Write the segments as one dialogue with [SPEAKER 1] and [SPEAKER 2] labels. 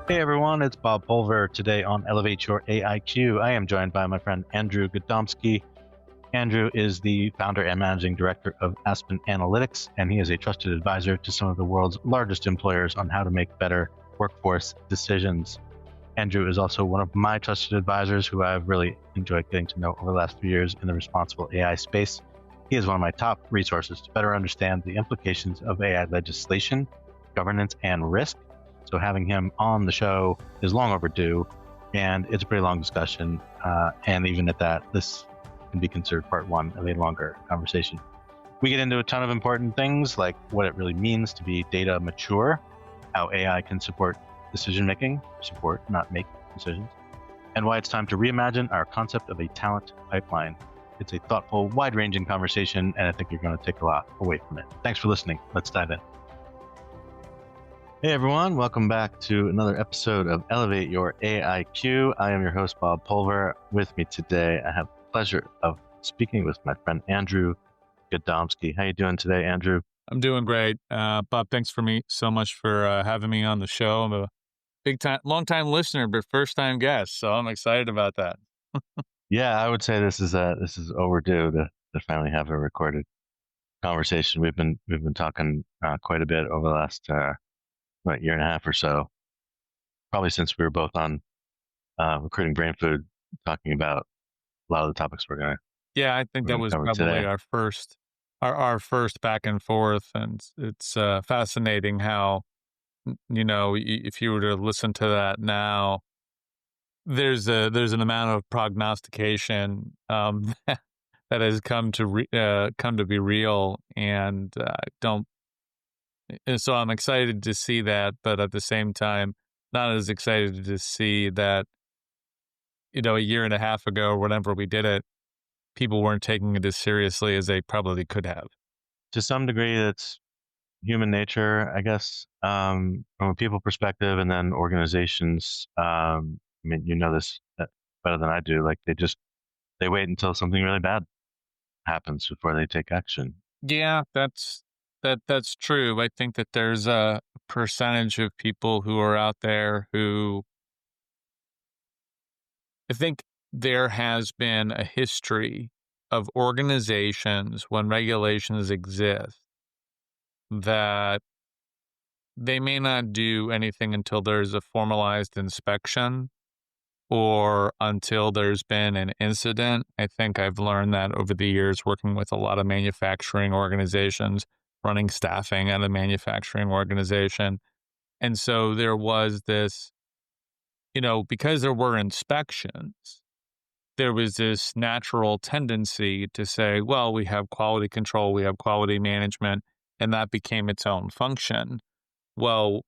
[SPEAKER 1] Hey everyone, it's Bob Pulver. Today on Elevate Your AIQ, I am joined by my friend Andrew Gadomski. Andrew is the founder and managing director of Aspen Analytics, and he is a trusted advisor to some of the world's largest employers on how to make better workforce decisions. Andrew is also one of my trusted advisors who I've really enjoyed getting to know over the last few years in the responsible AI space. He is one of my top resources to better understand the implications of AI legislation, governance, and risk. So having him on the show is long overdue, and it's a pretty long discussion. And even at that, this can be considered part one of a longer conversation. We get into a ton of important things like what it really means to be data mature, how AI can support decision-making, not make decisions, and why it's time to reimagine our concept of a talent pipeline. It's a thoughtful, wide-ranging conversation, and I think you're going to take a lot away from it. Thanks for listening. Let's dive in. Hey everyone, welcome back to another episode of Elevate Your AIQ. I am your host, Bob Pulver. With me today, I have the pleasure of speaking with my friend Andrew Gadomski. How you doing today, Andrew?
[SPEAKER 2] I'm doing great. Bob, thanks so much for having me on the show. I'm a long-time listener, but first-time guest, so I'm excited about that.
[SPEAKER 1] Yeah, I would say this is overdue to finally have a recorded conversation. We've been talking quite a bit over the last year and a half or so, probably since we were both on recruiting brain food, talking about a lot of the topics we're going to.
[SPEAKER 2] Yeah, I think that was probably today. our first back and forth, and it's fascinating how, if you were to listen to that now, there's an amount of prognostication that has come to be real, and so I'm excited to see that, but at the same time, not as excited to see that, a year and a half ago, or whenever we did it, people weren't taking it as seriously as they probably could have.
[SPEAKER 1] To some degree, it's human nature, I guess, from a people perspective, and then organizations. I mean, you know this better than I do. Like they wait until something really bad happens before they take action.
[SPEAKER 2] Yeah, that's true. I think that there's a percentage of people who are out there who, I think there has been a history of organizations when regulations exist that they may not do anything until there's a formalized inspection or until there's been an incident. I think I've learned that over the years working with a lot of manufacturing organizations, running staffing at a manufacturing organization. And so there was this, because there were inspections, there was this natural tendency to say, well, we have quality control, we have quality management, and that became its own function. Well,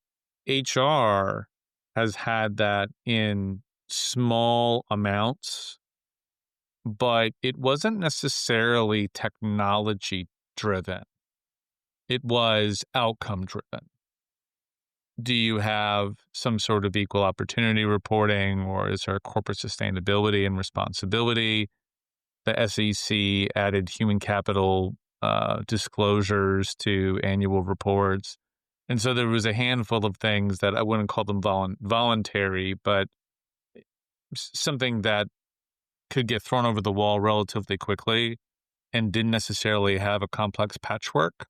[SPEAKER 2] HR has had that in small amounts, but it wasn't necessarily technology driven. It was outcome driven. Do you have some sort of equal opportunity reporting, or is there corporate sustainability and responsibility? The SEC added human capital disclosures to annual reports. And so there was a handful of things that I wouldn't call them voluntary, but something that could get thrown over the wall relatively quickly and didn't necessarily have a complex patchwork.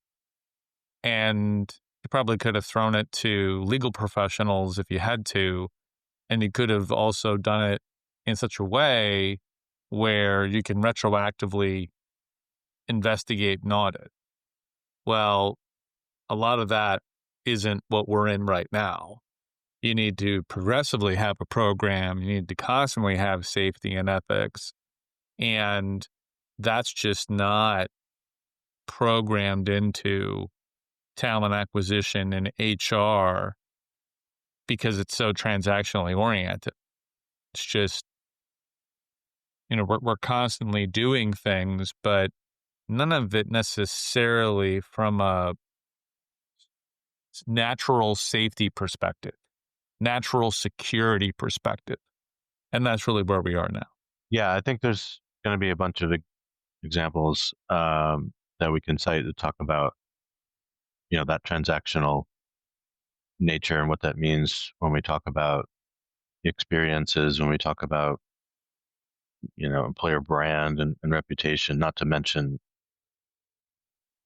[SPEAKER 2] And you probably could have thrown it to legal professionals if you had to, and you could have also done it in such a way where you can retroactively investigate and audit. Well, a lot of that isn't what we're in right now. You need to progressively have a program. You need to constantly have safety and ethics. And that's just not programmed into talent acquisition and HR because it's so transactionally oriented. It's just, we're constantly doing things, but none of it necessarily from a natural safety perspective, natural security perspective. And that's really where we are now.
[SPEAKER 1] Yeah, I think there's going to be a bunch of examples that we can cite to talk about, that transactional nature and what that means when we talk about experiences, when we talk about, employer brand and reputation, not to mention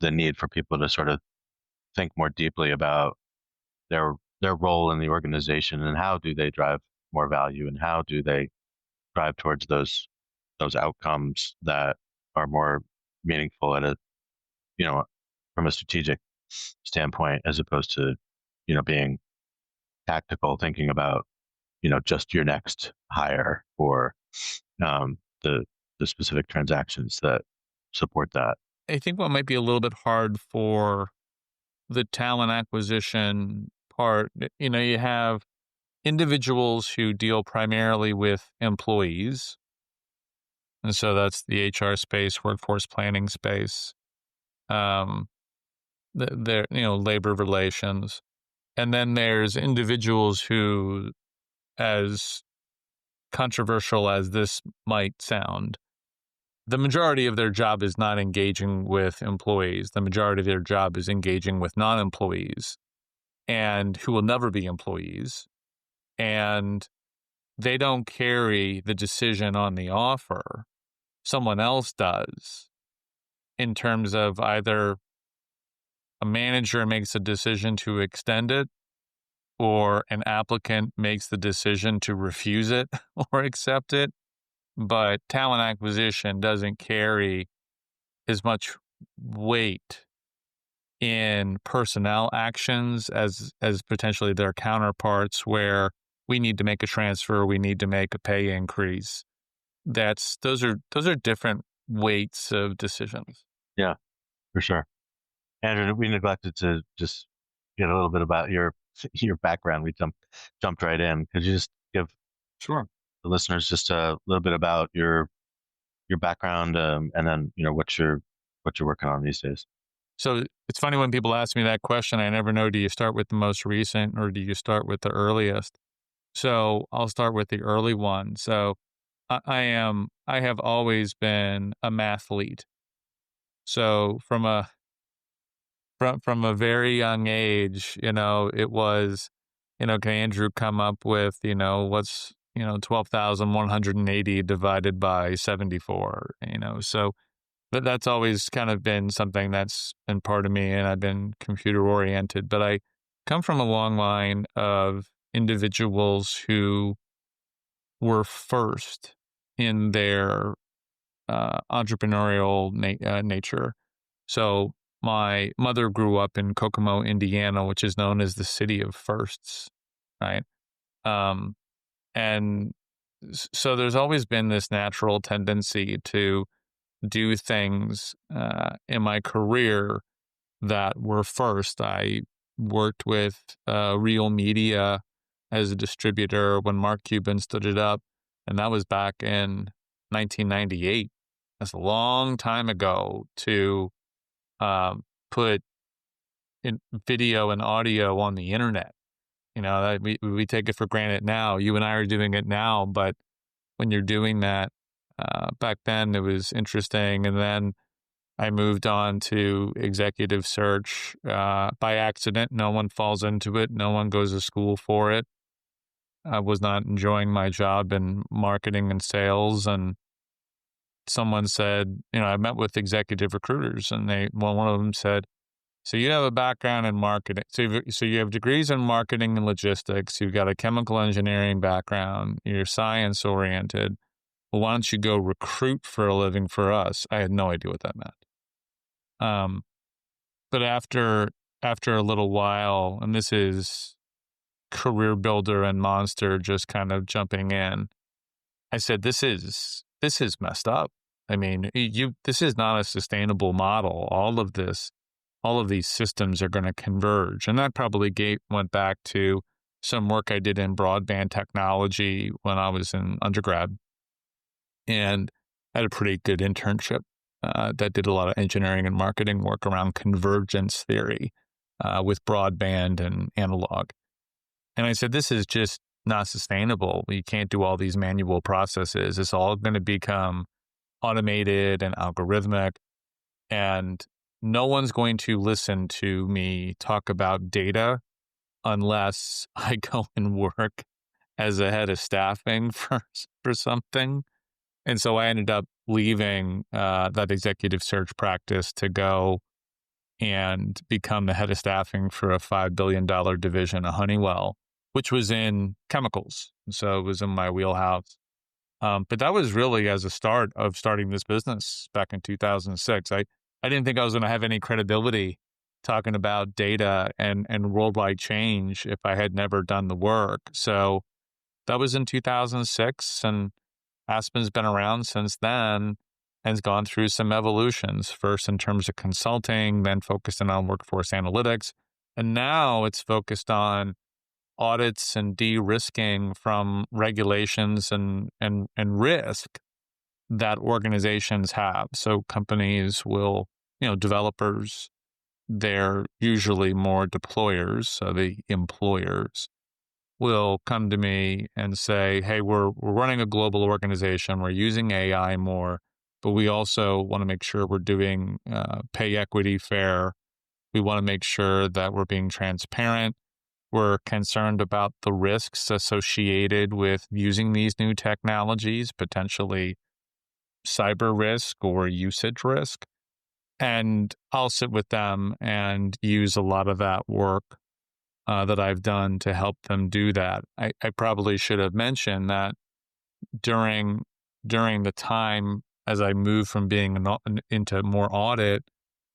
[SPEAKER 1] the need for people to sort of think more deeply about their role in the organization and how do they drive more value and how do they drive towards those outcomes that are more meaningful at a from a strategic standpoint as opposed to being tactical, thinking about just your next hire or the specific transactions that support that.
[SPEAKER 2] I think what might be a little bit hard for the talent acquisition part, you have individuals who deal primarily with employees. And so that's the HR space, workforce planning space, their labor relations. And then there's individuals who, as controversial as this might sound, the majority of their job is not engaging with employees. The majority of their job is engaging with non-employees and who will never be employees. And they don't carry the decision on the offer. Someone else does, in terms of either a manager makes a decision to extend it or an applicant makes the decision to refuse it or accept it. But talent acquisition doesn't carry as much weight in personnel actions as potentially their counterparts, where we need to make a transfer, we need to make a pay increase. Those are different weights of decisions.
[SPEAKER 1] Yeah, for sure. Andrew, we neglected to just get a little bit about your background. We jumped right in. Could you just give
[SPEAKER 2] Sure
[SPEAKER 1] the listeners just a little bit about your background, and then what you're working on these days?
[SPEAKER 2] So it's funny when people ask me that question, I never know, do you start with the most recent or do you start with the earliest? So I'll start with the early one. So I have always been a mathlete. So from a very young age, it was, can Andrew come up with, what's, 12,180 divided by 74, so that's always kind of been something that's been part of me, and I've been computer oriented, but I come from a long line of individuals who were first in their entrepreneurial nature. So my mother grew up in Kokomo, Indiana, which is known as the city of firsts, right? And so there's always been this natural tendency to do things in my career that were first. I worked with Real Media as a distributor when Mark Cuban stood it up, and that was back in 1998. That's a long time ago to put in video and audio on the internet. That we take it for granted now. You and I are doing it now, but when you're doing that back then, it was interesting. And then I moved on to executive search by accident. No one falls into it. No one goes to school for it. I was not enjoying my job in marketing and sales, and someone said, I met with executive recruiters, and one of them said, so you have a background in marketing. So you have degrees in marketing and logistics. You've got a chemical engineering background. You're science oriented. Well, why don't you go recruit for a living for us? I had no idea what that meant. But after a little while, and this is career builder and monster just kind of jumping in, I said, this is messed up. I mean, this is not a sustainable model. All of these systems are going to converge. And that probably went back to some work I did in broadband technology when I was in undergrad. And I had a pretty good internship that did a lot of engineering and marketing work around convergence theory with broadband and analog. And I said, this is just not sustainable. You can't do all these manual processes. It's all going to become automated and algorithmic. And no one's going to listen to me talk about data unless I go and work as a head of staffing for something. And so I ended up leaving that executive search practice to go and become the head of staffing for a $5 billion division of Honeywell, which was in chemicals. So it was in my wheelhouse. But that was really as a start of starting this business back in 2006. I didn't think I was going to have any credibility talking about data and worldwide change if I had never done the work. So that was in 2006, and Aspen's been around since then and has gone through some evolutions, first in terms of consulting, then focusing on workforce analytics. And now it's focused on audits and de-risking from regulations and risk that organizations have. So companies will, developers, they're usually more deployers, so the employers will come to me and say, hey, we're running a global organization, we're using AI more, but we also want to make sure we're doing pay equity fair. We want to make sure that we're being transparent. We're concerned about the risks associated with using these new technologies, potentially cyber risk or usage risk. And I'll sit with them and use a lot of that work that I've done to help them do that. I probably should have mentioned that during the time as I moved from being into more audit,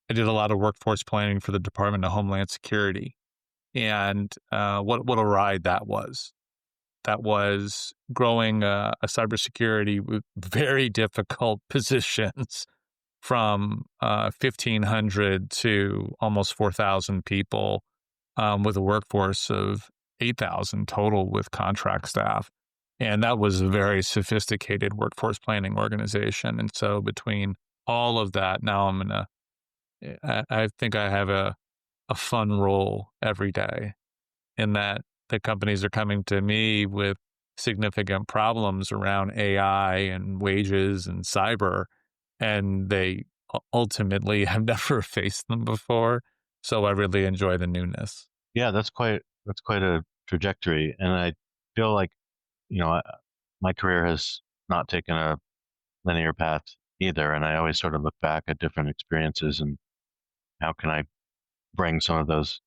[SPEAKER 2] I did a lot of workforce planning for the Department of Homeland Security. And what a ride that was. That was growing a cybersecurity with very difficult positions from 1,500 to almost 4,000 people, with a workforce of 8,000 total with contract staff. And that was a very sophisticated workforce planning organization. And so between all of that, now I think I have a fun role every day, in that the companies are coming to me with significant problems around AI and wages and cyber, and they ultimately have never faced them before. So I really enjoy the newness.
[SPEAKER 1] Yeah, that's quite a trajectory, and I feel like my career has not taken a linear path either, and I always sort of look back at different experiences and how can I bring some of those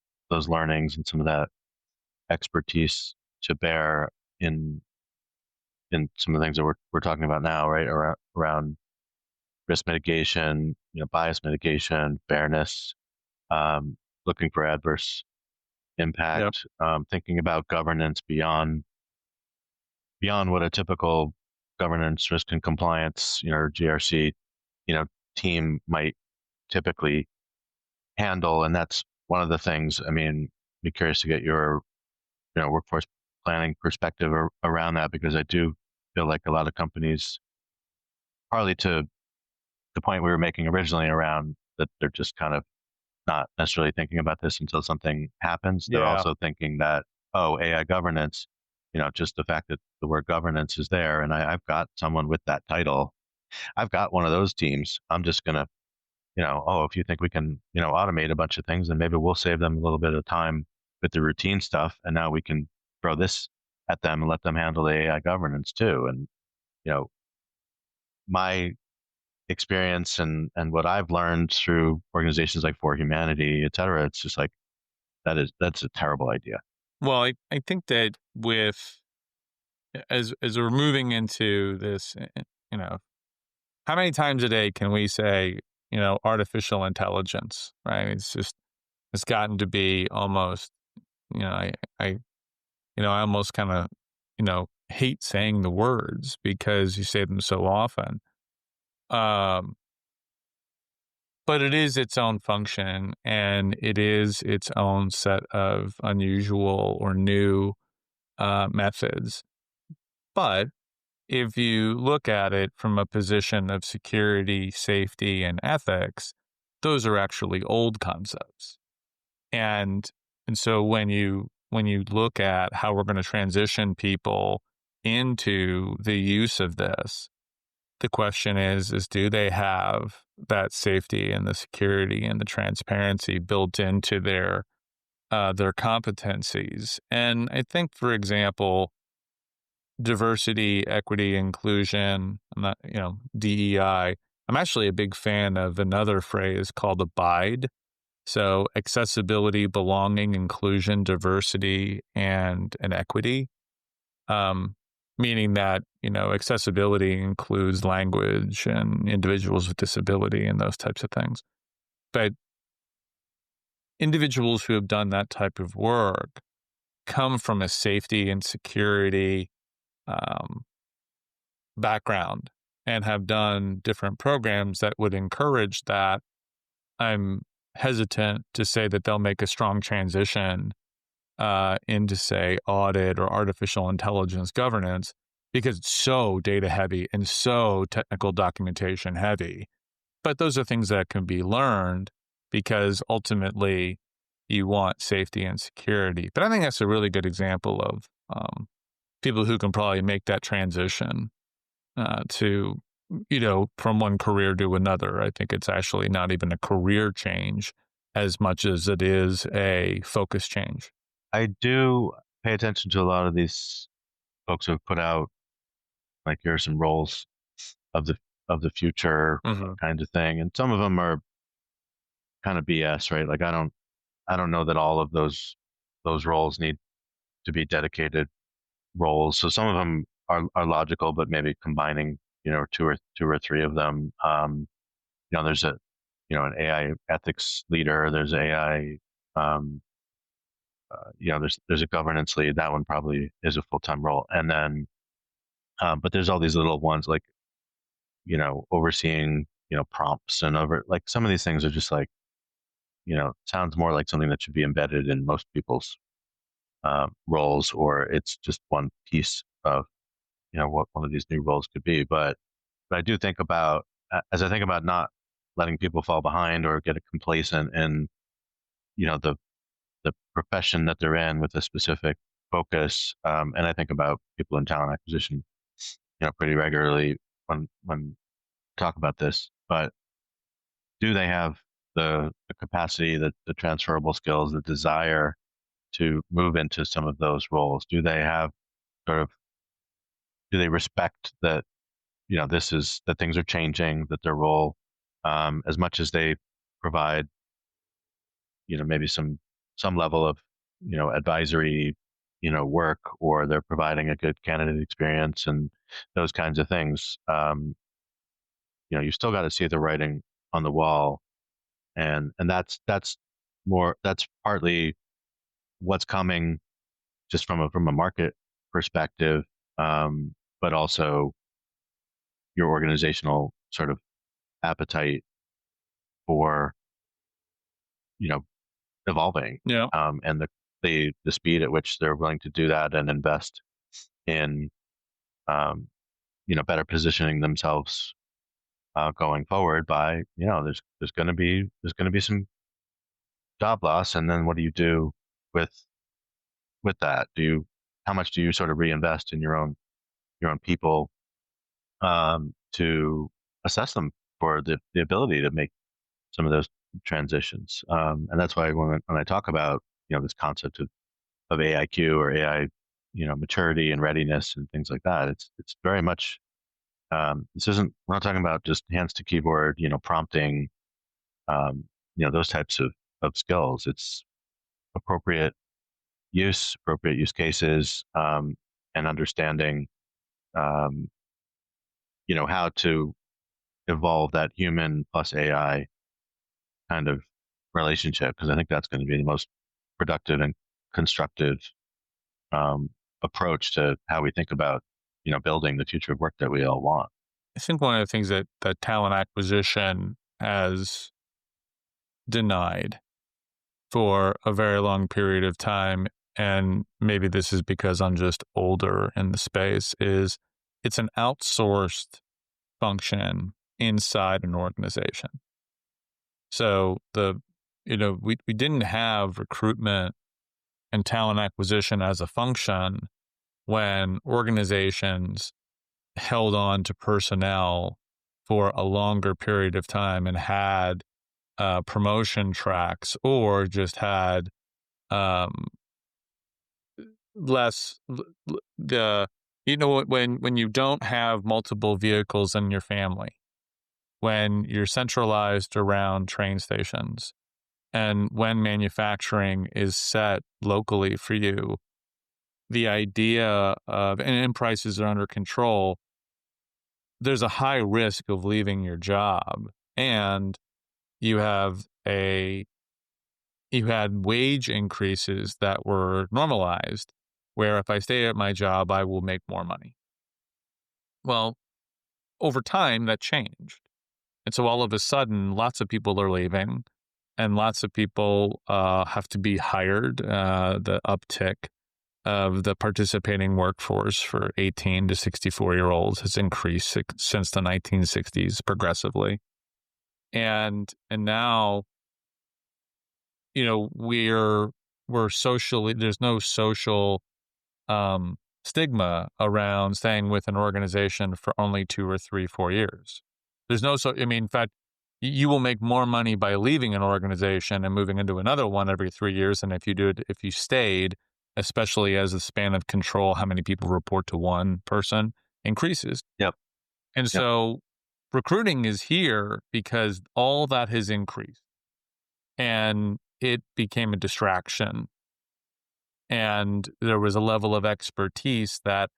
[SPEAKER 1] learnings and some of that expertise to bear in some of the things that we're talking about now, right? Around risk mitigation, bias mitigation, fairness, looking for adverse impact, thinking about governance beyond what a typical governance, risk and compliance, or GRC, team might typically handle. And that's one of the things. I mean, be curious to get your workforce planning perspective around that, because I do feel like a lot of companies, partly to the point we were making originally around that they're just kind of not necessarily thinking about this until something happens. They're also thinking that, oh, AI governance, just the fact that the word governance is there, and I've got someone with that title. I've got one of those teams. I'm just going to, if you think we can, automate a bunch of things, then maybe we'll save them a little bit of time with the routine stuff. And now we can throw this at them and let them handle the AI governance too. And, my experience and what I've learned through organizations like For Humanity, et cetera, it's just like, that's a terrible idea.
[SPEAKER 2] Well, I think that as we're moving into this, how many times a day can we say, artificial intelligence, right? It's gotten to be almost, I almost kind of, hate saying the words because you say them so often. But it is its own function, and it is its own set of unusual or new methods. But if you look at it from a position of security, safety, and ethics, those are actually old concepts. And so when you look at how we're going to transition people into the use of this, the question is do they have that safety and the security and the transparency built into their their competencies. And I think, for example, diversity, equity, inclusion, DEI. I'm actually a big fan of another phrase called ABIDE. So accessibility, belonging, inclusion, diversity, and equity. Meaning that, accessibility includes language and individuals with disability and those types of things. But individuals who have done that type of work come from a safety and security background and have done different programs that would encourage that. I'm hesitant to say that they'll make a strong transition into, say, audit or artificial intelligence governance, because it's so data heavy and so technical documentation heavy. But those are things that can be learned, because ultimately you want safety and security. But I think that's a really good example of people who can probably make that transition to, from one career to another. I think it's actually not even a career change as much as it is a focus change.
[SPEAKER 1] I do pay attention to a lot of these folks who have put out, like, here are some roles of the future kind of thing, and some of them are kind of BS, right? Like, I don't know that all of those roles need to be dedicated roles. So some of them are logical, but maybe combining, two or three of them. There's an AI ethics leader. There's AI. There's a governance lead. That one probably is a full-time role. And then, but there's all these little ones, like, overseeing, prompts, and like some of these things are just like, sounds more like something that should be embedded in most people's roles, or it's just one piece of, what one of these new roles could be. But I do think about, as I think about not letting people fall behind or get complacent in, the profession that they're in with a specific focus. And I think about people in talent acquisition, pretty regularly when talk about this. But do they have the capacity, the transferable skills, the desire to move into some of those roles? Do they have do they respect that, that things are changing, that their role, as much as they provide, maybe some level of, advisory, work, or they're providing a good candidate experience and those kinds of things. You still got to see the writing on the wall, and that's partly what's coming, just from a market perspective, but also your organizational sort of appetite for, evolving,
[SPEAKER 2] Yeah.
[SPEAKER 1] And the speed at which they're willing to do that and invest in, better positioning themselves going forward by, there's going to be some job loss, and then what do you do with that? How much do you sort of reinvest in your own people, to assess them for the ability to make some of those transitions? And that's why when I talk about, this concept of AIQ, or AI, maturity and readiness and things like that, it's very much, we're not talking about just hands to keyboard, prompting, those types of skills. It's appropriate use cases, and understanding, how to evolve that human plus AI kind of relationship, because I think that's going to be the most productive and constructive approach to how we think about, building the future of work that we all want.
[SPEAKER 2] I think one of the things that talent acquisition has denied for a very long period of time, and maybe this is because I'm just older in the space, is it's an outsourced function inside an organization. So we didn't have recruitment and talent acquisition as a function when organizations held on to personnel for a longer period of time and had promotion tracks, or just had less when you don't have multiple vehicles in your family, when you're centralized around train stations, and when manufacturing is set locally for you, the idea of and prices are under control, there's a high risk of leaving your job, and you had wage increases that were normalized, where if I stay at my job, I will make more money. Well, over time, that changed. And so all of a sudden, lots of people are leaving, and lots of people have to be hired. The uptick of the participating workforce for 18 to 64-year-olds has increased since the 1960s progressively. And now, we're socially, there's no social stigma around staying with an organization for only 2 or 3, 4 years. There's no, in fact, you will make more money by leaving an organization and moving into another one every 3 years than if you stayed, especially as the span of control, how many people report to one person increases.
[SPEAKER 1] Yep.
[SPEAKER 2] And so recruiting is here because all that has increased, and it became a distraction. And there was a level of expertise that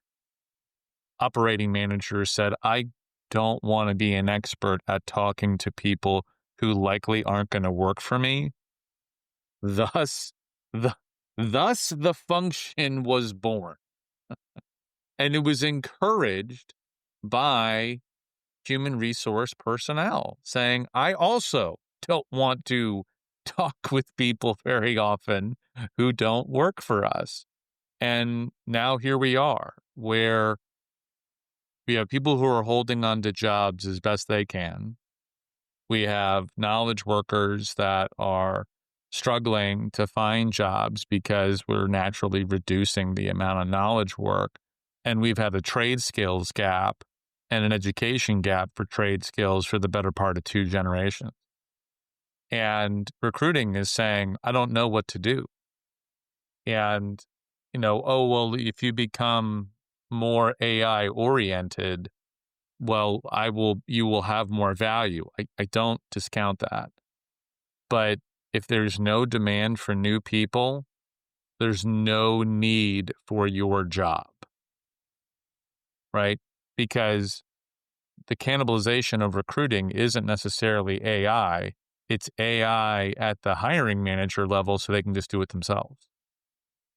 [SPEAKER 2] operating managers said, I don't want to be an expert at talking to people who likely aren't going to work for me. Thus the function was born. And it was encouraged by human resource personnel saying, I also don't want to talk with people very often who don't work for us. And now here we are, where we have people who are holding on to jobs as best they can. We have knowledge workers that are struggling to find jobs because we're naturally reducing the amount of knowledge work. And we've had a trade skills gap and an education gap for trade skills for the better part of 2 generations. And recruiting is saying, I don't know what to do. And, if you become more AI oriented, well, you will have more value. I don't discount that. But if there's no demand for new people, there's no need for your job, right? Because the cannibalization of recruiting isn't necessarily AI. It's AI at the hiring manager level so they can just do it themselves.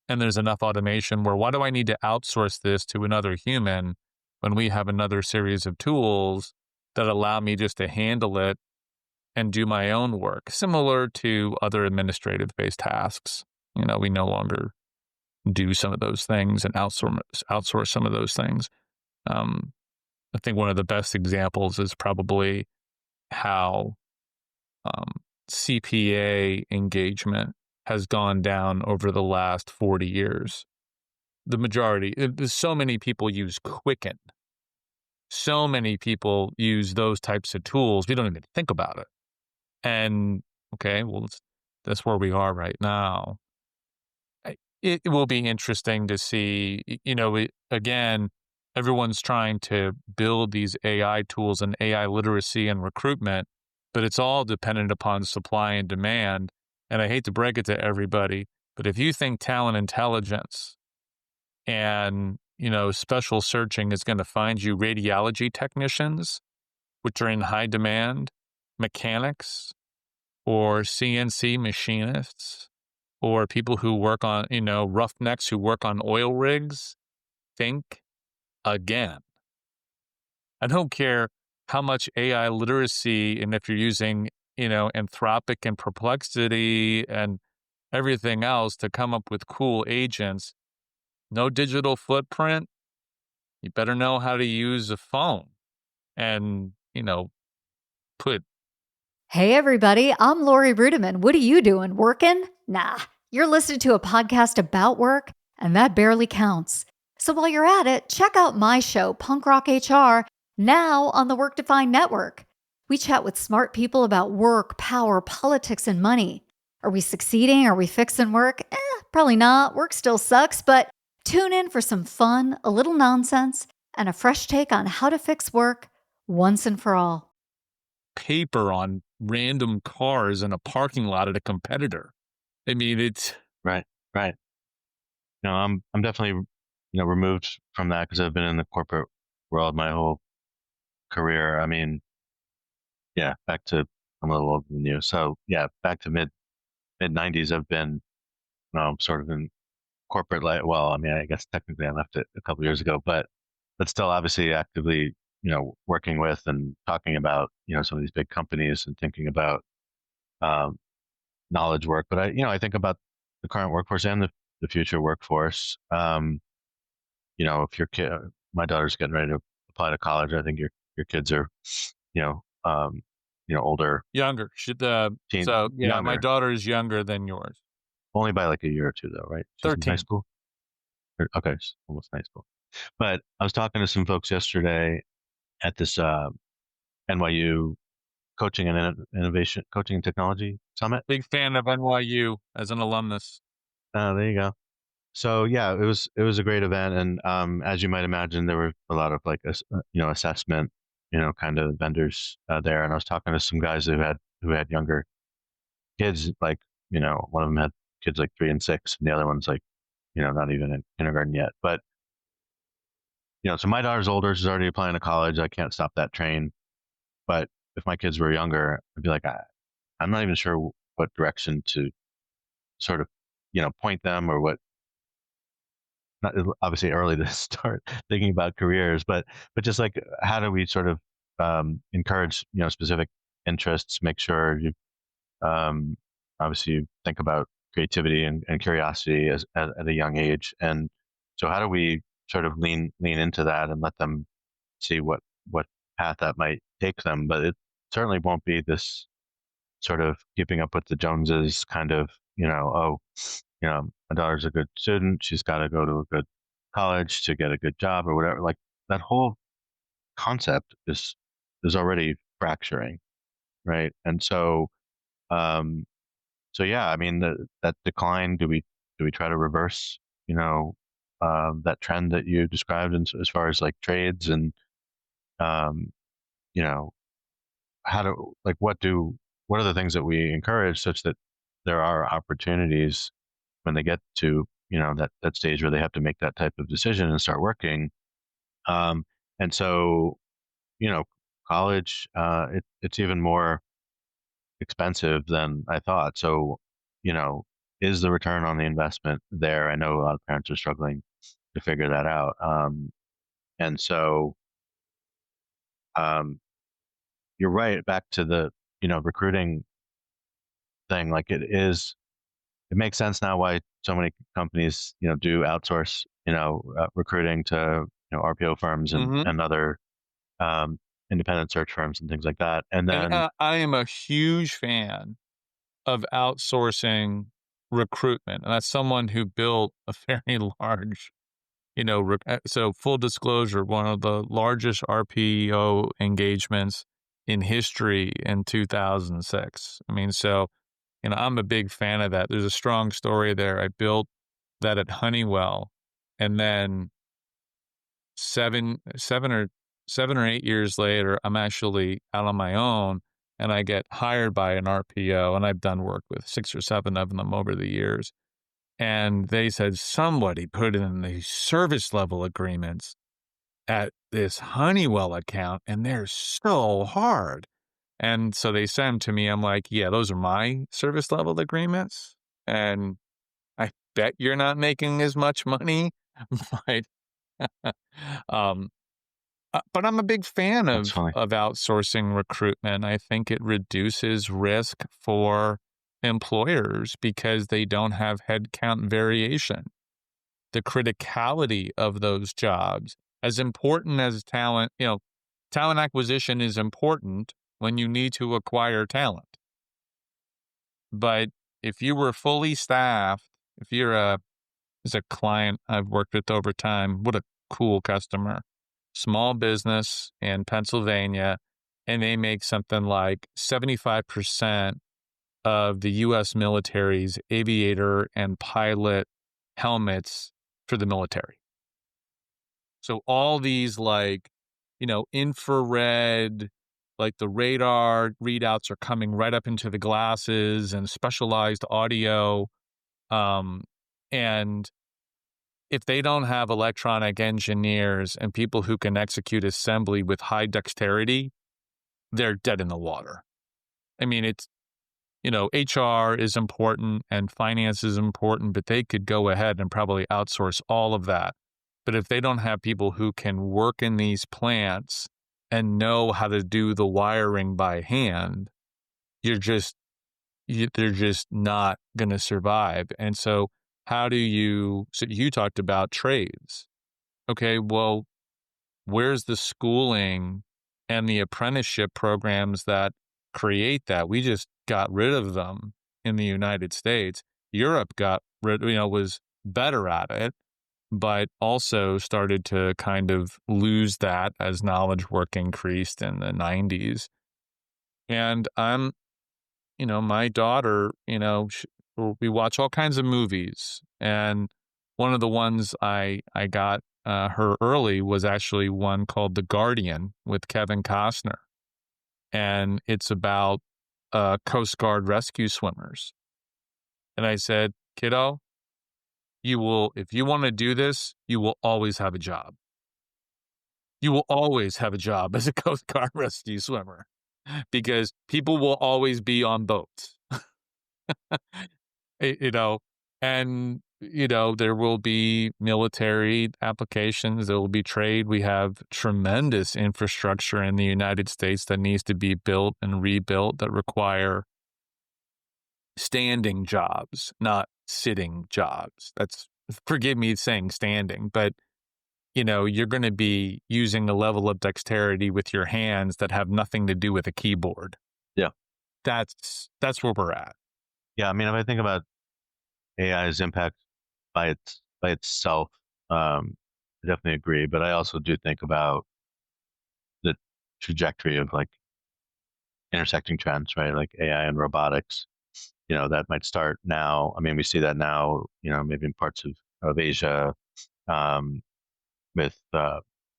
[SPEAKER 2] And there's enough automation where, why do I need to outsource this to another human when we have another series of tools that allow me just to handle it and do my own work, similar to other administrative-based tasks. We no longer do some of those things and outsource some of those things. I think one of the best examples is probably how CPA engagement has gone down over the last 40 years. The majority, so many people use Quicken. So many people use those types of tools. We don't even think about it. And okay, well, that's where we are right now. It will be interesting to see, again, everyone's trying to build these AI tools and AI literacy and recruitment, but it's all dependent upon supply and demand. And I hate to break it to everybody, but if you think talent intelligence and, special searching is going to find you radiology technicians, which are in high demand, mechanics, or CNC machinists, or people who work on, roughnecks who work on oil rigs, think again. I don't care how much AI literacy, and if you're using, Anthropic and Perplexity and everything else to come up with cool agents, no digital footprint, you better know how to use a phone and, put.
[SPEAKER 3] Hey, everybody, I'm Lori Rudiman. What are you doing? Working? Nah, you're listening to a podcast about work, and that barely counts. So while you're at it, check out my show, Punk Rock HR, now on the Work Defined Network. We chat with smart people about work, power, politics, and money. Are we succeeding? Are we fixing work? Probably not. Work still sucks, but tune in for some fun, a little nonsense, and a fresh take on how to fix work once and for all.
[SPEAKER 2] Paper on random cars in a parking lot at a competitor. I mean, it's
[SPEAKER 1] Right. No, I'm definitely removed from that because I've been in the corporate world my whole career. I mean, yeah, I'm a little older than you, so yeah, back to mid '90s. I've been sort of in corporate life. Well, I mean, I guess technically I left it a couple years ago, but still obviously actively working with and talking about some of these big companies and thinking about um, knowledge work. But I think about the current workforce and the future workforce. If your kid, my daughter's getting ready to apply to college. I think your kids are, you know, um, older,
[SPEAKER 2] younger.
[SPEAKER 1] teen,
[SPEAKER 2] So yeah, my
[SPEAKER 1] younger,
[SPEAKER 2] daughter is younger than yours.
[SPEAKER 1] only by like a year or two though, right? She's in high
[SPEAKER 2] 13.
[SPEAKER 1] school. Okay, almost high school. But I was talking to some folks yesterday at this NYU coaching and innovation, coaching and technology summit.
[SPEAKER 2] Big fan of NYU as an alumnus.
[SPEAKER 1] There you go. So yeah, it was a great event, and as you might imagine, there were a lot of like assessment, kind of vendors there. And I was talking to some guys who had younger kids, like one of them had kids like 3 and 6, and the other one's like not even in kindergarten yet. But so my daughter's older; she's already applying to college. I can't stop that train. But if my kids were younger, I'd be like, I'm not even sure what direction to sort of point them, or what. Not obviously early to start thinking about careers, but just like how do we sort of encourage specific interests, make sure you obviously you think about creativity and curiosity at a young age, and so how do we sort of lean into that and let them see what path that might take them. But it certainly won't be this sort of keeping up with the Joneses kind of my daughter's a good student, she's got to go to a good college to get a good job or whatever. Like that whole concept is already fracturing, right? And so yeah, I mean that decline. Do we try to reverse that trend that you described, as far as like trades and um, you know how do like what are the things that we encourage such that there are opportunities when they get to that stage where they have to make that type of decision and start working. um, and so college, it's even more expensive than I thought. So you know is the return on the investment there? I know a lot of parents are struggling to figure that out. And so um, you're right, back to the recruiting thing. Like it makes sense now why so many companies do outsource recruiting to RPO firms
[SPEAKER 2] Mm-hmm.
[SPEAKER 1] and other um, independent search firms and things like that. And
[SPEAKER 2] And
[SPEAKER 1] then
[SPEAKER 2] I am a huge fan of outsourcing recruitment. And that's someone who built a very large, so full disclosure, one of the largest RPO engagements in history in 2006. I mean, so, I'm a big fan of that. There's a strong story there. I built that at Honeywell, and then seven or 8 years later, I'm actually out on my own, and I get hired by an RPO, and I've done work with 6 or 7 of them over the years. And they said somebody put in the service level agreements at this Honeywell account, and they're so hard. And so they sent them to me. I'm like, yeah, those are my service level agreements. And I bet you're not making as much money. But, um, but I'm a big fan
[SPEAKER 1] that's funny.
[SPEAKER 2] of outsourcing recruitment. I think it reduces risk for employers because they don't have headcount variation. The criticality of those jobs, as important as talent, talent acquisition is important when you need to acquire talent. But if you were fully staffed, if you're as a client I've worked with over time, what a cool customer, small business in Pennsylvania, and they make something like 75% of the U.S. military's aviator and pilot helmets for the military. So all these infrared, like the radar readouts are coming right up into the glasses and specialized audio. And if they don't have electronic engineers and people who can execute assembly with high dexterity, they're dead in the water. I mean, it's, HR is important and finance is important, but they could go ahead and probably outsource all of that. But if they don't have people who can work in these plants and know how to do the wiring by hand, they're just not going to survive. And so so you talked about trades. Okay, well, where's the schooling and the apprenticeship programs that create that? We just got rid of them in the United States. Europe was better at it, but also started to kind of lose that as knowledge work increased in the 90s. And my daughter, we watch all kinds of movies. And one of the ones I got her early was actually one called The Guardian with Kevin Costner. And it's about Coast Guard rescue swimmers. And I said, kiddo, if you want to do this, you will always have a job. You will always have a job as a Coast Guard rescue swimmer because people will always be on boats. And there will be military applications, there will be trade. We have tremendous infrastructure in the United States that needs to be built and rebuilt that require standing jobs, not sitting jobs. Forgive me saying standing, but you're going to be using a level of dexterity with your hands that have nothing to do with a keyboard.
[SPEAKER 1] Yeah.
[SPEAKER 2] That's where we're at.
[SPEAKER 1] Yeah, I mean, if I think about AI's impact by itself, I definitely agree. But I also do think about the trajectory of intersecting trends, right? Like AI and robotics, that might start now. I mean, we see that now, maybe in parts of Asia, with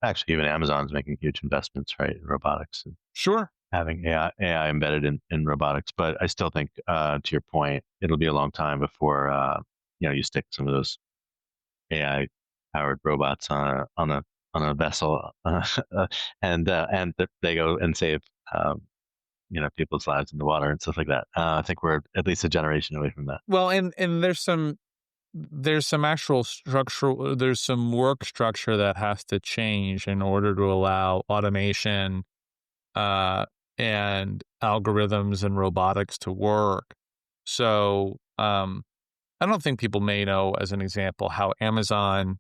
[SPEAKER 1] actually even Amazon's making huge investments, right, in robotics. And
[SPEAKER 2] sure.
[SPEAKER 1] Having AI embedded in robotics. But I still think, to your point, it'll be a long time before, you stick some of those AI powered robots on a vessel, and they go and save, people's lives in the water and stuff like that. I think we're at least a generation away from that.
[SPEAKER 2] Well, and there's some actual structural, there's some work structure that has to change in order to allow automation and algorithms and robotics to work. So I don't think people may know, as an example, how Amazon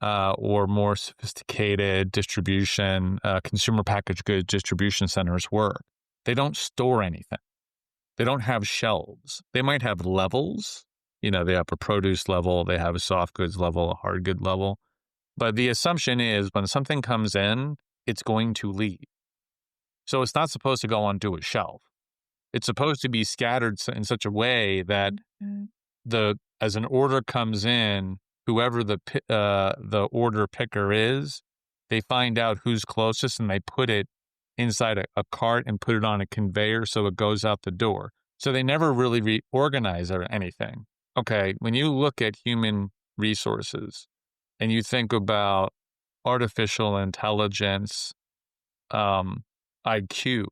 [SPEAKER 2] or more sophisticated distribution, consumer packaged goods distribution centers work. They don't store anything. They don't have shelves. They might have levels. They have a produce level, they have a soft goods level, a hard good level. But the assumption is when something comes in, it's going to leave. So it's not supposed to go onto a shelf. It's supposed to be scattered in such a way that as an order comes in, whoever the order picker is, they find out who's closest and they put it inside a cart and put it on a conveyor so it goes out the door. So they never really reorganize or anything. Okay, when you look at human resources and you think about artificial intelligence, IQ,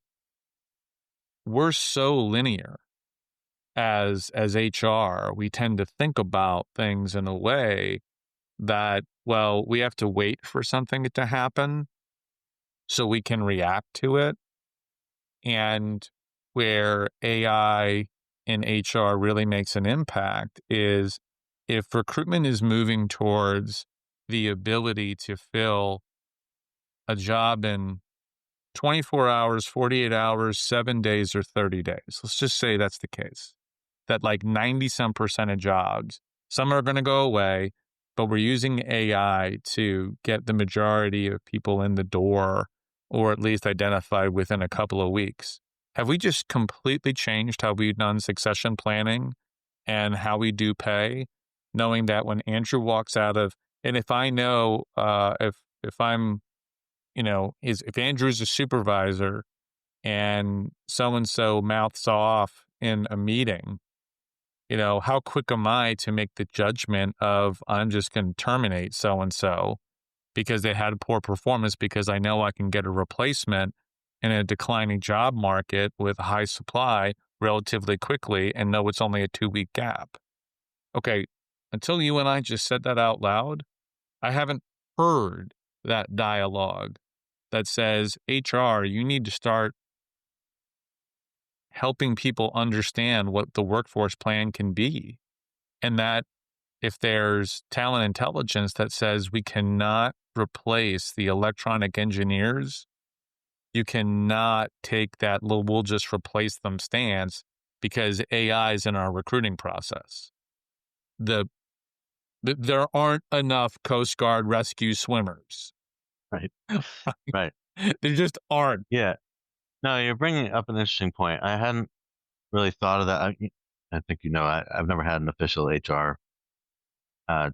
[SPEAKER 2] we're so linear as HR. We tend to think about things in a way that, well, we have to wait for something to happen so we can react to it. And where AI in HR really makes an impact is if recruitment is moving towards the ability to fill a job in 24 hours, 48 hours, 7 days, or 30 days. Let's just say that's the case. That 90% of jobs, some are going to go away, but we're using AI to get the majority of people in the door, or at least identified within a couple of weeks. have we just completely changed how we've done succession planning and how we do pay, knowing that when Andrew walks out of, and if I know, if I'm, if Andrew's a supervisor and so-and-so mouths off in a meeting, how quick am I to make the judgment of I'm just going to terminate so-and-so because they had poor performance because I know I can get a replacement in a declining job market with high supply relatively quickly and know it's only a 2-week gap. Okay, until you and I just said that out loud, I haven't heard that dialogue that says, HR, you need to start helping people understand what the workforce plan can be. And that if there's talent intelligence that says we cannot replace the electronic engineers, you cannot take that we'll just replace them stance because AI is in our recruiting process. There aren't enough Coast Guard rescue swimmers.
[SPEAKER 1] Right. Right.
[SPEAKER 2] There just aren't.
[SPEAKER 1] Yeah. No, you're bringing up an interesting point. I hadn't really thought of that. I think I've never had an official HR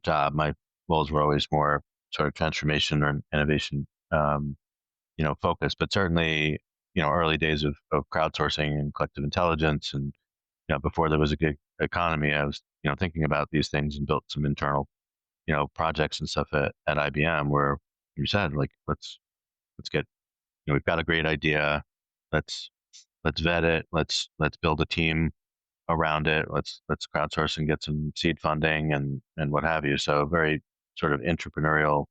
[SPEAKER 1] job. My roles were always more sort of transformation or innovation, focused. But certainly, early days of crowdsourcing and collective intelligence, and before there was a gig economy, I was thinking about these things and built some internal projects and stuff at IBM where you said like let's get we've got a great idea, let's vet it, let's build a team around it, let's crowdsource and get some seed funding and what have you. So very sort of entrepreneurial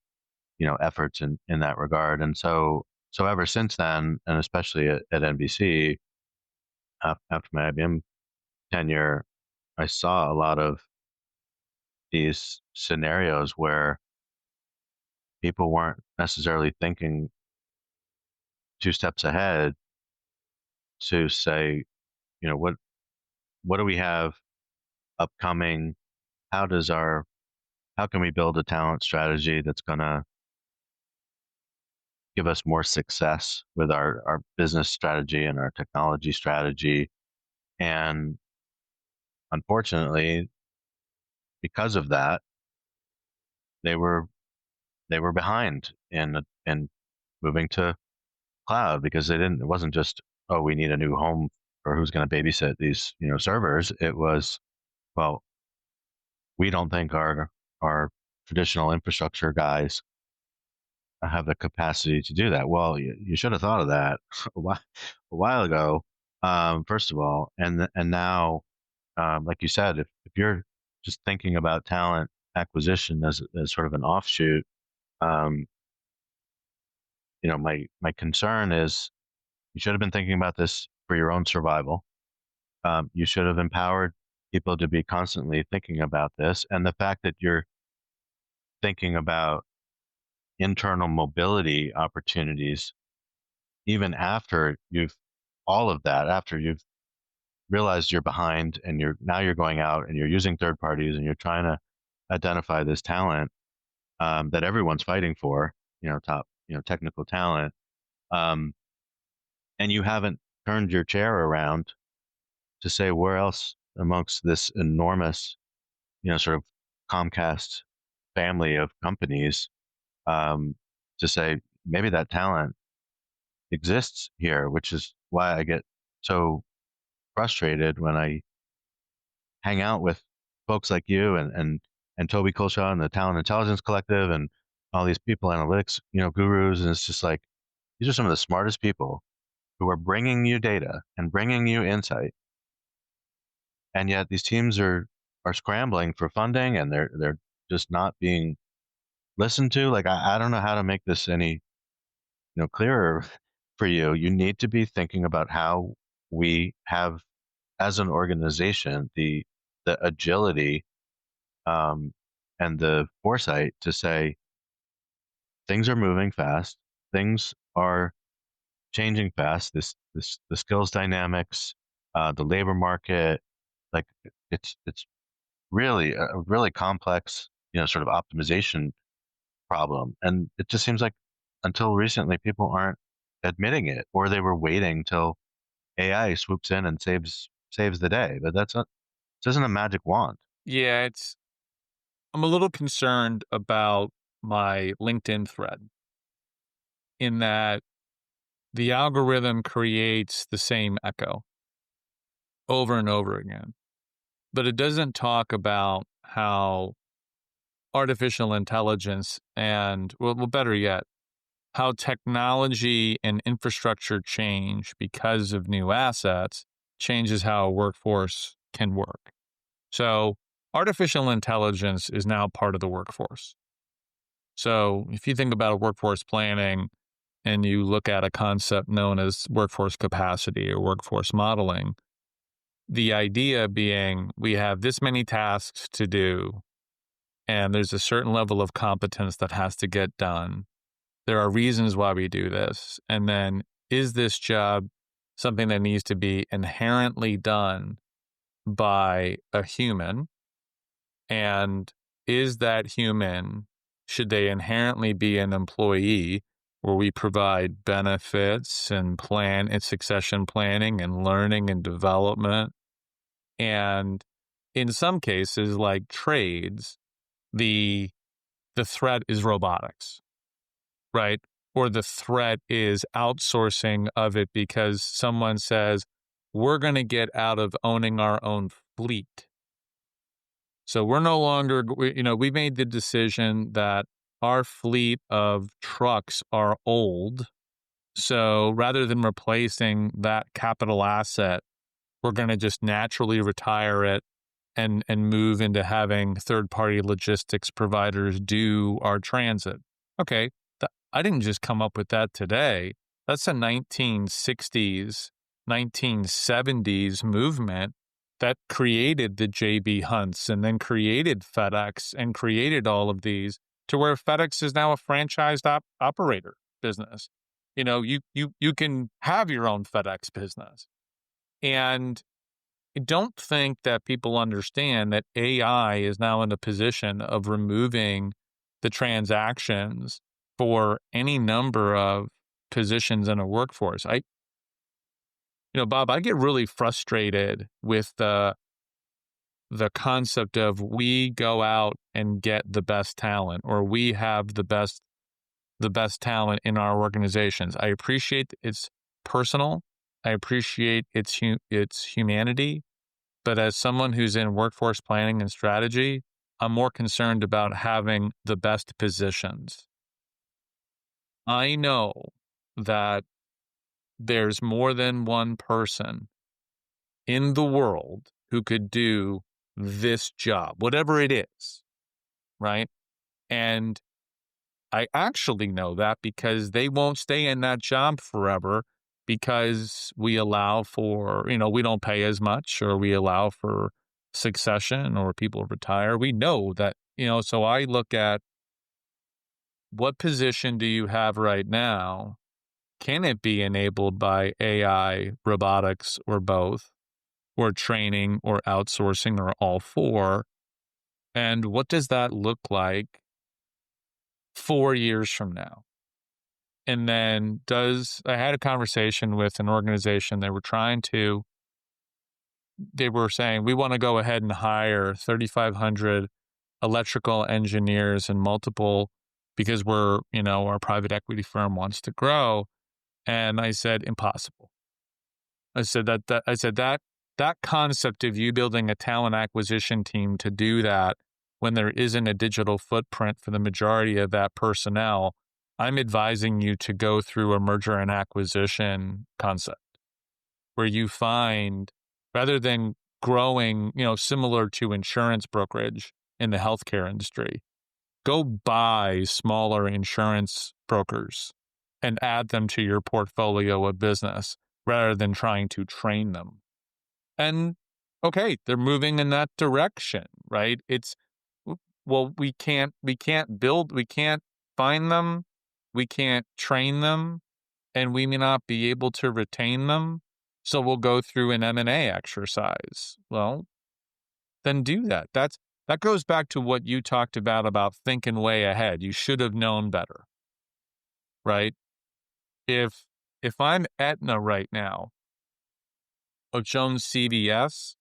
[SPEAKER 1] efforts in that regard. And so ever since then, and especially at NBC after my IBM tenure, I saw a lot of these scenarios where people weren't necessarily thinking 2 steps ahead to say, what do we have upcoming? How can we build a talent strategy that's going to give us more success with our business strategy and our technology strategy? And unfortunately, because of that, they were behind in moving to cloud because it wasn't just, oh, we need a new home or who's going to babysit these servers. It was, well, we don't think our traditional infrastructure guys have the capacity to do that. Well, you should have thought of that a while ago, first of all, and now, like you said, if you're just thinking about talent acquisition as sort of an offshoot, my concern is you should have been thinking about this for your own survival. You should have empowered people to be constantly thinking about this, and the fact that you're thinking about internal mobility opportunities even after you've realized you're behind and you're going out and you're using third parties and you're trying to identify this talent that everyone's fighting for, top technical talent, and you haven't turned your chair around to say where else amongst this enormous sort of Comcast family of companies, to say maybe that talent exists here, which is why I get so frustrated when I hang out with folks like you and Toby Colshaw and the Talent Intelligence Collective and all these people, analytics, gurus. And it's just like, these are some of the smartest people who are bringing you data and bringing you insight. And yet these teams are scrambling for funding and they're just not being listened to. Like, I don't know how to make this any, clearer for you. You need to be thinking about how we have, as an organization, the agility, and the foresight to say things are moving fast, things are changing fast. The skills dynamics, the labor market, like it's really a really complex, sort of optimization problem. And it just seems like until recently, people aren't admitting it, or they were waiting till AI swoops in and saves the day. But this isn't a magic wand.
[SPEAKER 2] Yeah, I'm a little concerned about my LinkedIn thread in that the algorithm creates the same echo over and over again, but it doesn't talk about how artificial intelligence and, well, better yet, how technology and infrastructure change because of new assets changes how a workforce can work. So artificial intelligence is now part of the workforce. So if you think about a workforce planning and you look at a concept known as workforce capacity or workforce modeling, the idea being we have this many tasks to do, and there's a certain level of competence that has to get done. There are reasons why we do this. And then is this job something that needs to be inherently done by a human? And is that human, should they inherently be an employee where we provide benefits and plan and succession planning and learning and development? And in some cases, like trades, the threat is robotics, right? Or the threat is outsourcing of it because someone says, we're going to get out of owning our own fleet. So we're no longer, we made the decision that our fleet of trucks are old. So rather than replacing that capital asset, we're going to just naturally retire it and move into having third-party logistics providers do our transit. Okay, I didn't just come up with that today. That's a 1960s, 1970s movement that created the JB Hunts and then created FedEx and created all of these to where FedEx is now a franchised operator business. You can have your own FedEx business. And I don't think that people understand that AI is now in a position of removing the transactions for any number of positions in a workforce. Bob, I get really frustrated with the concept of we go out and get the best talent, or we have the best talent in our organizations. I appreciate it's personal. I appreciate its humanity. But as someone who's in workforce planning and strategy, I'm more concerned about having the best positions. I know that there's more than one person in the world who could do this job, whatever it is, right? And I actually know that because they won't stay in that job forever because we allow for, we don't pay as much, or we allow for succession, or people retire. We know that, so I look at what position do you have right now? Can it be enabled by AI, robotics, or both, or training, or outsourcing, or all four? And what does that look like 4 years from now? And then I had a conversation with an organization. They were saying, we want to go ahead and hire 3,500 electrical engineers and multiple, because our private equity firm wants to grow. And I said, impossible. I said that concept of you building a talent acquisition team to do that when there isn't a digital footprint for the majority of that personnel, I'm advising you to go through a merger and acquisition concept where you find, rather than growing, similar to insurance brokerage in the healthcare industry, go buy smaller insurance brokers and add them to your portfolio of business rather than trying to train them. And okay, they're moving in that direction, right? We can't find them, we can't train them, and we may not be able to retain them. So we'll go through an M&A exercise. Well, then do that. That goes back to what you talked about thinking way ahead. You should have known better, right? If I'm Aetna right now Jones CVS,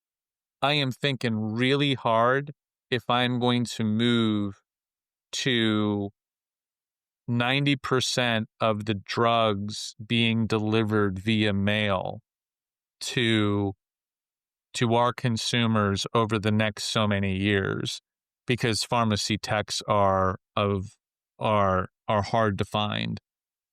[SPEAKER 2] I am thinking really hard if I'm going to move to 90% of the drugs being delivered via mail to our consumers over the next so many years, because pharmacy techs are hard to find.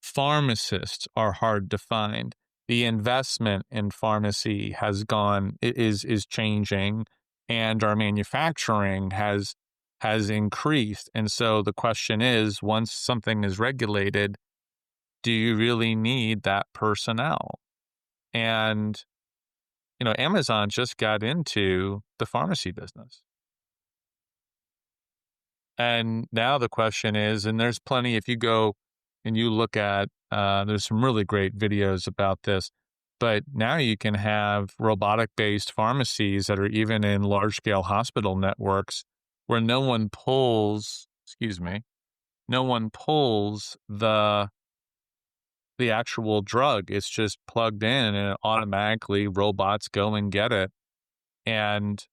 [SPEAKER 2] Pharmacists are hard to find. The investment in pharmacy is changing, and our manufacturing has increased. And so the question is, once something is regulated, do you really need that personnel? And Amazon just got into the pharmacy business. And now the question is, and there's plenty, if you go and you look at, there's some really great videos about this, but now you can have robotic-based pharmacies that are even in large-scale hospital networks where no one pulls the actual drug. It's just plugged in and automatically robots go and get it. And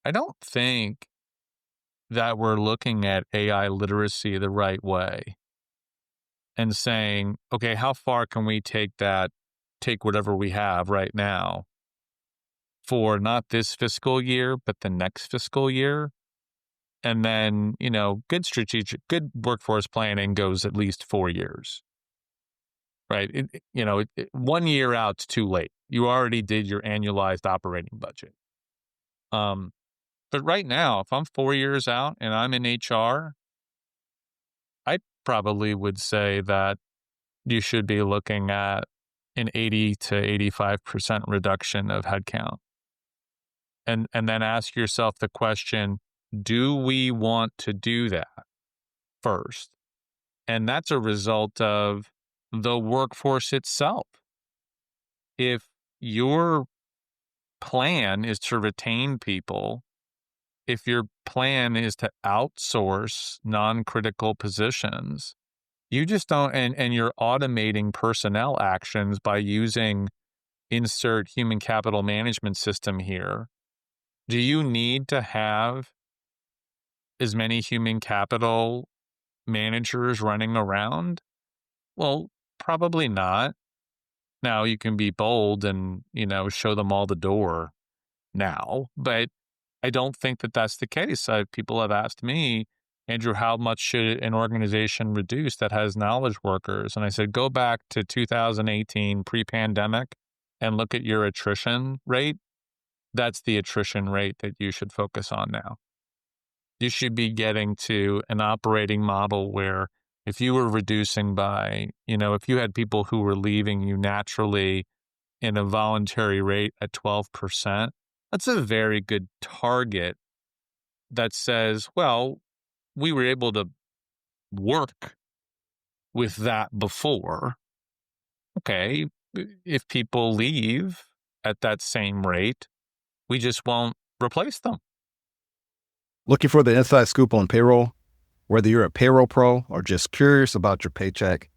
[SPEAKER 2] I don't think that we're looking at AI literacy the right way and saying, okay, how far can we take whatever we have right now for not this fiscal year, but the next fiscal year? And then, good workforce planning goes at least 4 years. Right. 1 year out's too late. You already did your annualized operating budget. But right now, if I'm 4 years out and I'm in HR, I probably would say that you should be looking at an 80 to 85% reduction of headcount. And then ask yourself the question, do we want to do that first? And that's a result of the workforce itself. If your plan is to retain people, if your plan is to outsource non-critical positions, you just don't, and you're automating personnel actions by using insert human capital management system here. Do you need to have as many human capital managers running around? Well, probably not. Now you can be bold and, show them all the door now, but I don't think that that's the case. People have asked me, Andrew, how much should an organization reduce that has knowledge workers? And I said, go back to 2018 pre-pandemic and look at your attrition rate. That's the attrition rate that you should focus on now. You should be getting to an operating model where if you were reducing by, if you had people who were leaving you naturally in a voluntary rate at 12%, that's a very good target that says, well, we were able to work with that before. Okay, if people leave at that same rate, we just won't replace them.
[SPEAKER 4] Looking for the inside scoop on payroll? Whether you're a payroll pro or just curious about your paycheck,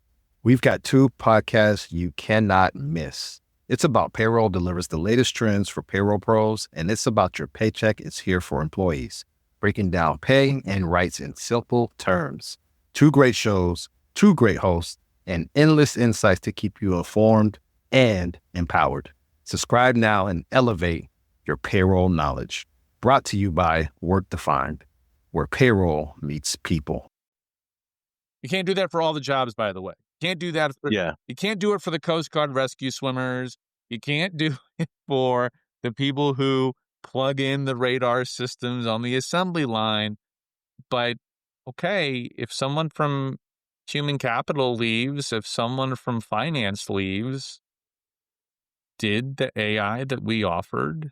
[SPEAKER 4] we've got 2 podcasts you cannot miss. It's about payroll delivers the latest trends for payroll pros, and it's about your paycheck is here for employees, breaking down pay and rights in simple terms. 2 great shows, 2 great hosts, and endless insights to keep you informed and empowered. Subscribe now and elevate your payroll knowledge. Brought to you by Work Defined, where payroll meets people.
[SPEAKER 2] You can't do that for all the jobs, by the way. You can't do that. You can't do it for the Coast Guard rescue swimmers. You can't do it for the people who plug in the radar systems on the assembly line. But okay, if someone from human capital leaves, if someone from finance leaves, did the AI that we offered,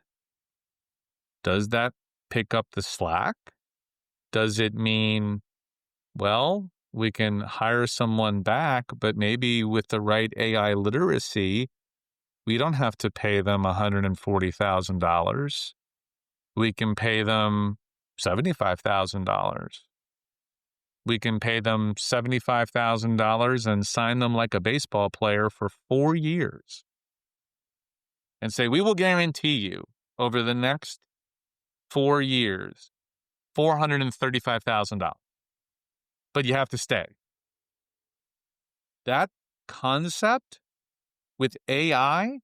[SPEAKER 2] does that pick up the slack? Does it mean, well, we can hire someone back, but maybe with the right AI literacy, we don't have to pay them $140,000. We can pay them $75,000. We can pay them $75,000 and sign them like a baseball player for 4 years. and say, we will guarantee you over the next 4 years, $435,000, but you have to stay. That concept with AI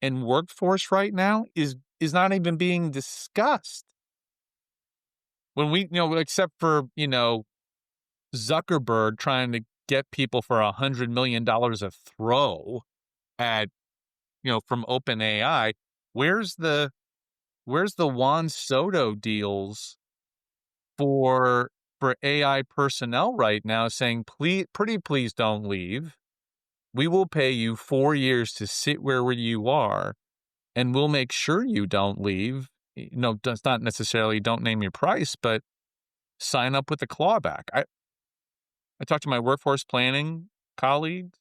[SPEAKER 2] and workforce right now is not even being discussed. When we, except for, Zuckerberg trying to get people for $100 million a throw at, from OpenAI, where's the Juan Soto deals for AI personnel right now saying, please don't leave. We will pay you 4 years to sit where you are, and we'll make sure you don't leave. Does not necessarily don't name your price, but sign up with the clawback. I talked to my workforce planning colleagues.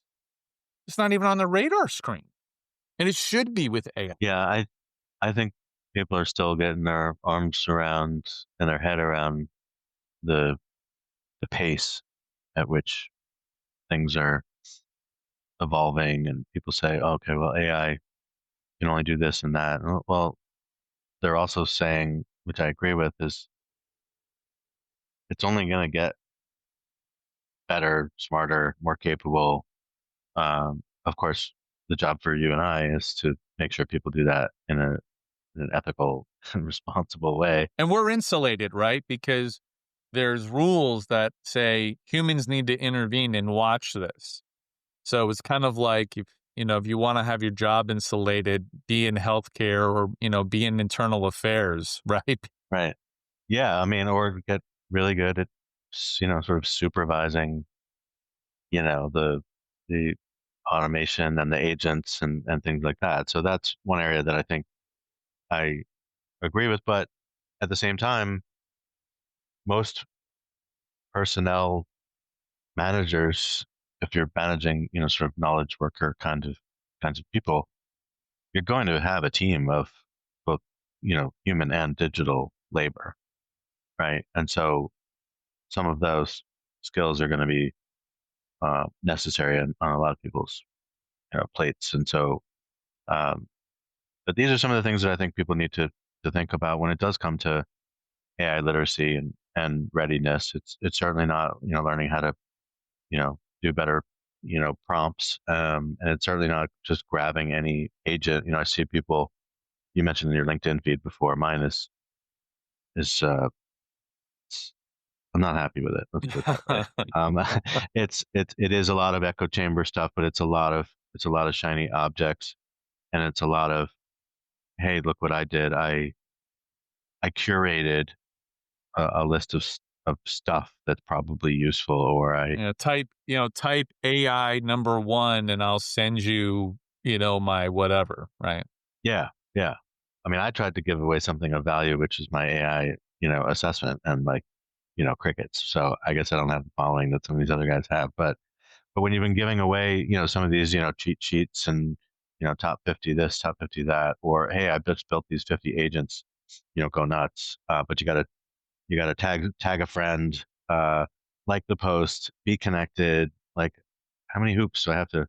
[SPEAKER 2] It's not even on the radar screen, and it should be with AI.
[SPEAKER 1] Yeah, I think people are still getting their arms around and their head around the pace at which things are evolving, and people say, okay, well, AI can only do this and that. Well, they're also saying, which I agree with, is it's only going to get better, smarter, more capable. Of course, the job for you and I is to make sure people do that in an ethical and responsible way.
[SPEAKER 2] And we're insulated, right? Because there's rules that say humans need to intervene and watch this. So it's kind of like if you want to have your job insulated, be in healthcare or, be in internal affairs, right?
[SPEAKER 1] Right. Yeah. I mean, or get really good at, sort of supervising, the automation and the agents and things like that. So that's one area that I think I agree with. But at the same time, most personnel managers, if you're managing, sort of knowledge worker kinds of people, you're going to have a team of both, human and digital labor, right? And so some of those skills are going to be necessary on a lot of people's plates. And so, but these are some of the things that I think people need to think about when it does come to AI literacy and readiness. It's certainly not learning how to do better prompts, and it's certainly not just grabbing any agent. I see people, you mentioned in your LinkedIn feed before. Mine is I'm not happy with it. Let's put it that way. It is a lot of echo chamber stuff, but it's a lot of shiny objects, and it's a lot of, hey, look what I did. I curated a list of stuff that's probably useful, or I
[SPEAKER 2] type AI number 1 and I'll send you my whatever, right?
[SPEAKER 1] Yeah. I mean, I tried to give away something of value, which is my AI assessment, and crickets. So I guess I don't have the following that some of these other guys have, but when you've been giving away some of these cheat sheets and top 50 this, top 50 that, or hey, I've just built these 50 agents, go nuts, but you gotta tag a friend, like the post, be connected. Like, how many hoops do I have to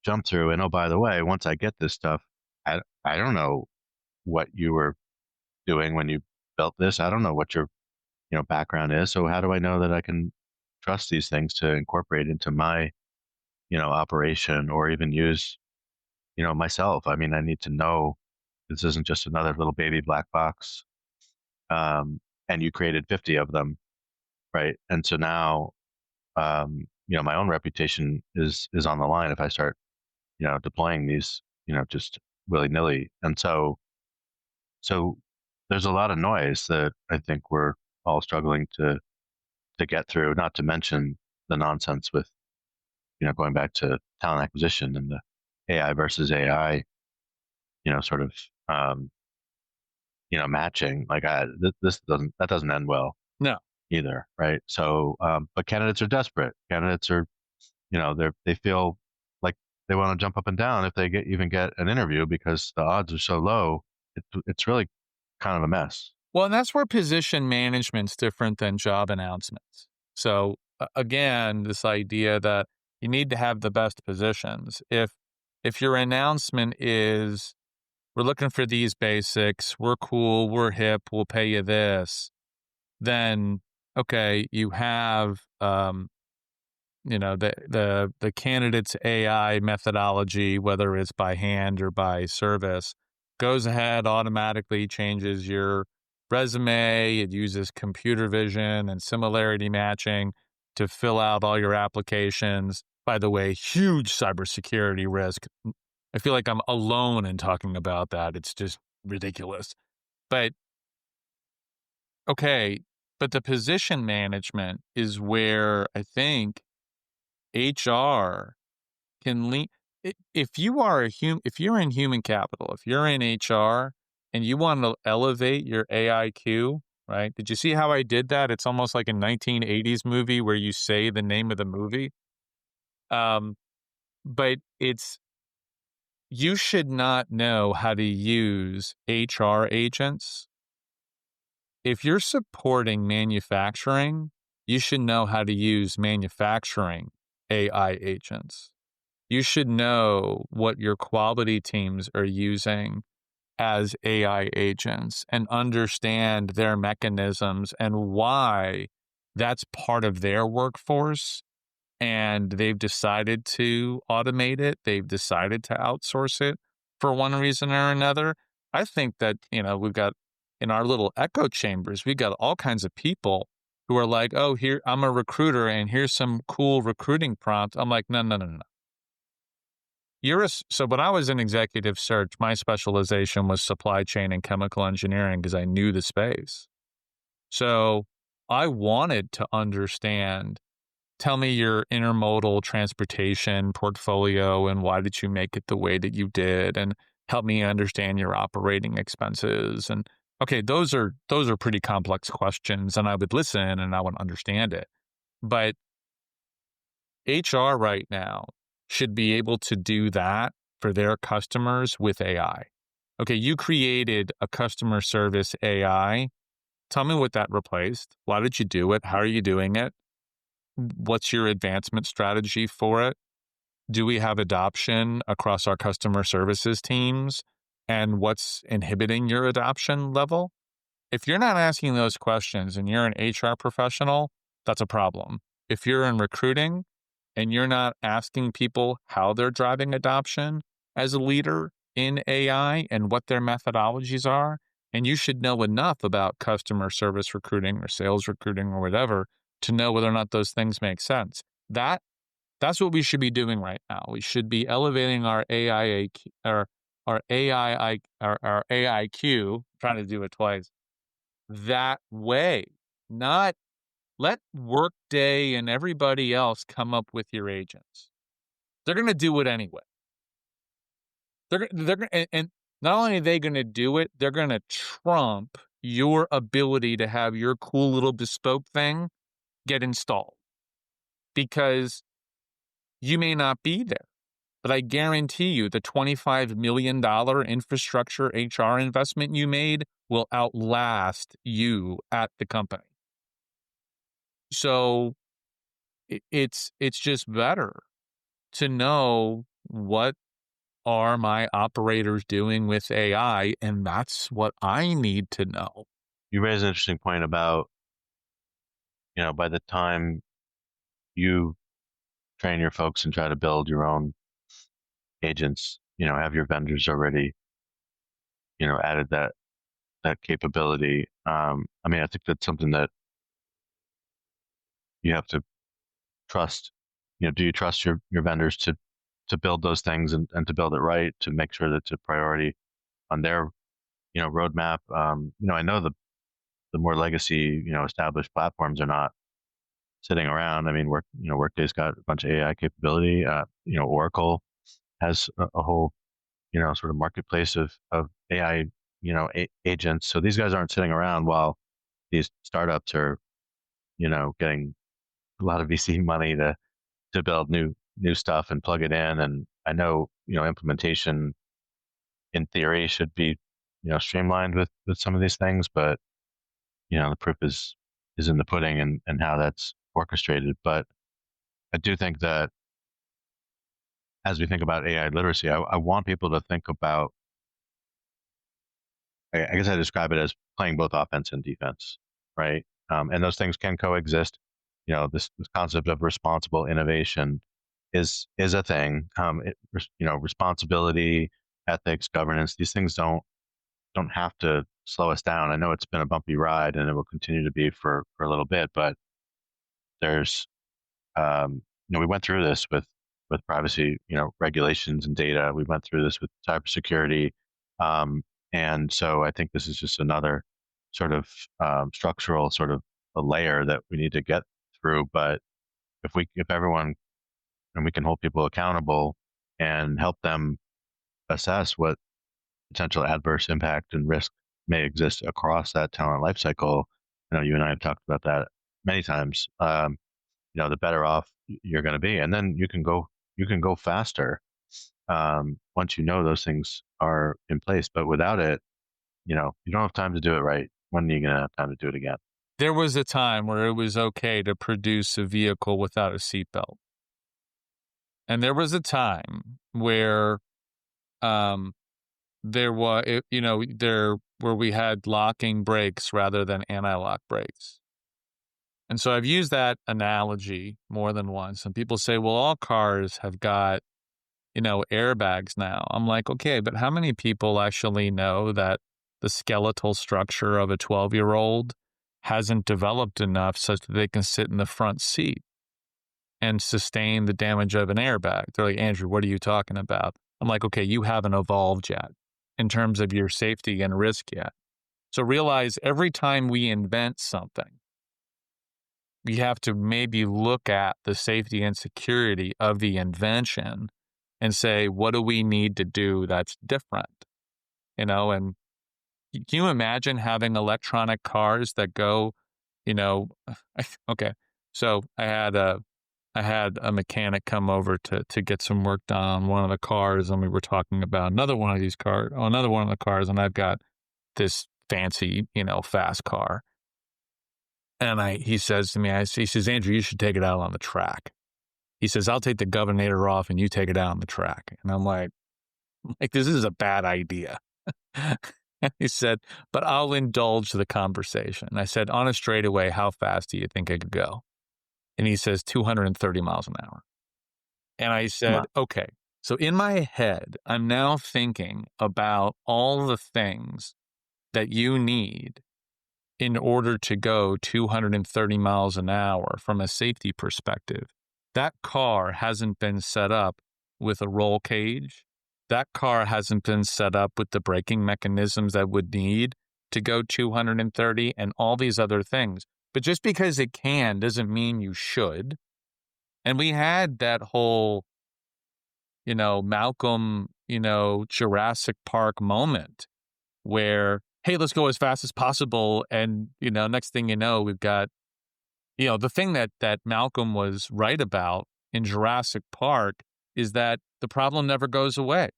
[SPEAKER 1] jump through? And oh, by the way, once I get this stuff, I don't know what you were doing when you built this. I don't know what your background is. So how do I know that I can trust these things to incorporate into my operation, or even use myself? I mean, I need to know this isn't just another little baby black box. And you created 50 of them, right? And so now, my own reputation is on the line if I start, deploying these, just willy nilly. And so there's a lot of noise that I think we're all struggling to get through. Not to mention the nonsense with, going back to talent acquisition and the AI versus AI, sort of, matching. Like that doesn't end well.
[SPEAKER 2] No.
[SPEAKER 1] Either, right? So, but candidates are desperate. Candidates are, they feel like they want to jump up and down if they even get an interview, because the odds are so low. It's really kind of a mess.
[SPEAKER 2] Well, and that's where position management's different than job announcements. So again, this idea that you need to have the best positions. If your announcement is we're looking for these basics, we're cool, we're hip, we'll pay you this, then okay, you have the candidate's AI methodology, whether it's by hand or by service, goes ahead, automatically changes your resume. It uses computer vision and similarity matching to fill out all your applications. By the way, huge cybersecurity risk. I feel like I'm alone in talking about that. It's just ridiculous. But okay, but the position management is where I think HR can lean. If you are if you're in human capital, if you're in HR and you want to elevate your AIQ, right? Did you see how I did that? It's almost like a 1980s movie where you say the name of the movie. But you should not know how to use HR agents. If you're supporting manufacturing, you should know how to use manufacturing AI agents. You should know what your quality teams are using as AI agents and understand their mechanisms and why that's part of their workforce. And they've decided to automate it. They've decided to outsource it for one reason or another. I think that, we've got in our little echo chambers, we've got all kinds of people who are like, oh, here, I'm a recruiter and here's some cool recruiting prompt. I'm like, no. So when I was in executive search, my specialization was supply chain and chemical engineering because I knew the space. So I wanted to understand, tell me your intermodal transportation portfolio and why did you make it the way that you did, and help me understand your operating expenses. And okay, those are pretty complex questions, and I would listen and I would understand it. But HR right now should be able to do that for their customers with AI. Okay, you created a customer service AI. Tell me what that replaced. Why did you do it? How are you doing it? What's your advancement strategy for it? Do we have adoption across our customer services teams? And what's inhibiting your adoption level? If you're not asking those questions and you're an HR professional, that's a problem. If you're in recruiting and you're not asking people how they're driving adoption as a leader in AI and what their methodologies are, and you should know enough about customer service recruiting or sales recruiting or whatever to know whether or not those things make sense. That's what we should be doing right now. We should be elevating our AIQ, trying to do it twice, that way, not let Workday and everybody else come up with your agents. They're going to do it anyway. And not only are they going to do it, they're going to trump your ability to have your cool little bespoke thing get installed, because you may not be there. But I guarantee you the $25 million infrastructure HR investment you made will outlast you at the company. So it's just better to know what are my operators doing with AI, and that's what I need to know.
[SPEAKER 1] You raise an interesting point about, by the time you train your folks and try to build your own agents, have your vendors already, added that capability. I think that's something that you have to trust. Do you trust your vendors to build those things and to build it right, to make sure that it's a priority on their, roadmap? I know the more legacy, established platforms are not sitting around. Workday's got a bunch of AI capability. Oracle has a whole, sort of marketplace of AI, agents. So these guys aren't sitting around while these startups are, getting a lot of VC money to build new stuff and plug it in. And I know, implementation in theory should be, streamlined with some of these things, but, the proof is in the pudding and how that's orchestrated. But I do think that as we think about AI literacy, I want people to think about I guess I describe it as playing both offense and defense, right? And those things can coexist. This concept of responsible innovation is a thing. Responsibility, ethics, governance, these things don't have to slow us down. I know it's been a bumpy ride and it will continue to be for a little bit, but there's we went through this with privacy, regulations and data. We went through this with cybersecurity, and so I think this is just another sort of structural sort of a layer that we need to get through. But if everyone, and we can hold people accountable and help them assess what potential adverse impact and risk may exist across that talent lifecycle. You and I have talked about that many times. The better off you're going to be, and then you can go faster once you know those things are in place. But without it, you don't have time to do it right. When are you going to have time to do it again?
[SPEAKER 2] There was a time where it was okay to produce a vehicle without a seatbelt, and there was a time where there was, where we had locking brakes rather than anti-lock brakes. And so I've used that analogy more than once. And people say, well, all cars have got, airbags now. I'm like, okay, but how many people actually know that the skeletal structure of a 12-year-old hasn't developed enough such that they can sit in the front seat and sustain the damage of an airbag? They're like, Andrew, what are you talking about? I'm like, okay, you haven't evolved yet in terms of your safety and risk yet. So realize every time we invent something, we have to maybe look at the safety and security of the invention and say, what do we need to do that's different? And can you imagine having electronic cars that go, okay. So I had a mechanic come over to get some work done on one of the cars, and we were talking about another one of the cars, and I've got this fancy, fast car. And he says to me, he says, Andrew, you should take it out on the track. He says, I'll take the governor off and you take it out on the track. And I'm like, this is a bad idea. And he said, but I'll indulge the conversation. And I said, on a straightaway, how fast do you think it could go? And he says, 230 miles an hour. And I said, okay. So in my head, I'm now thinking about all the things that you need in order to go 230 miles an hour from a safety perspective. That car hasn't been set up with a roll cage. That car hasn't been set up with the braking mechanisms that would need to go 230 and all these other things. But just because it can doesn't mean you should. And we had that whole, Malcolm, Jurassic Park moment where, hey, let's go as fast as possible. And, next thing you know, we've got, the thing that Malcolm was right about in Jurassic Park is that the problem never goes away.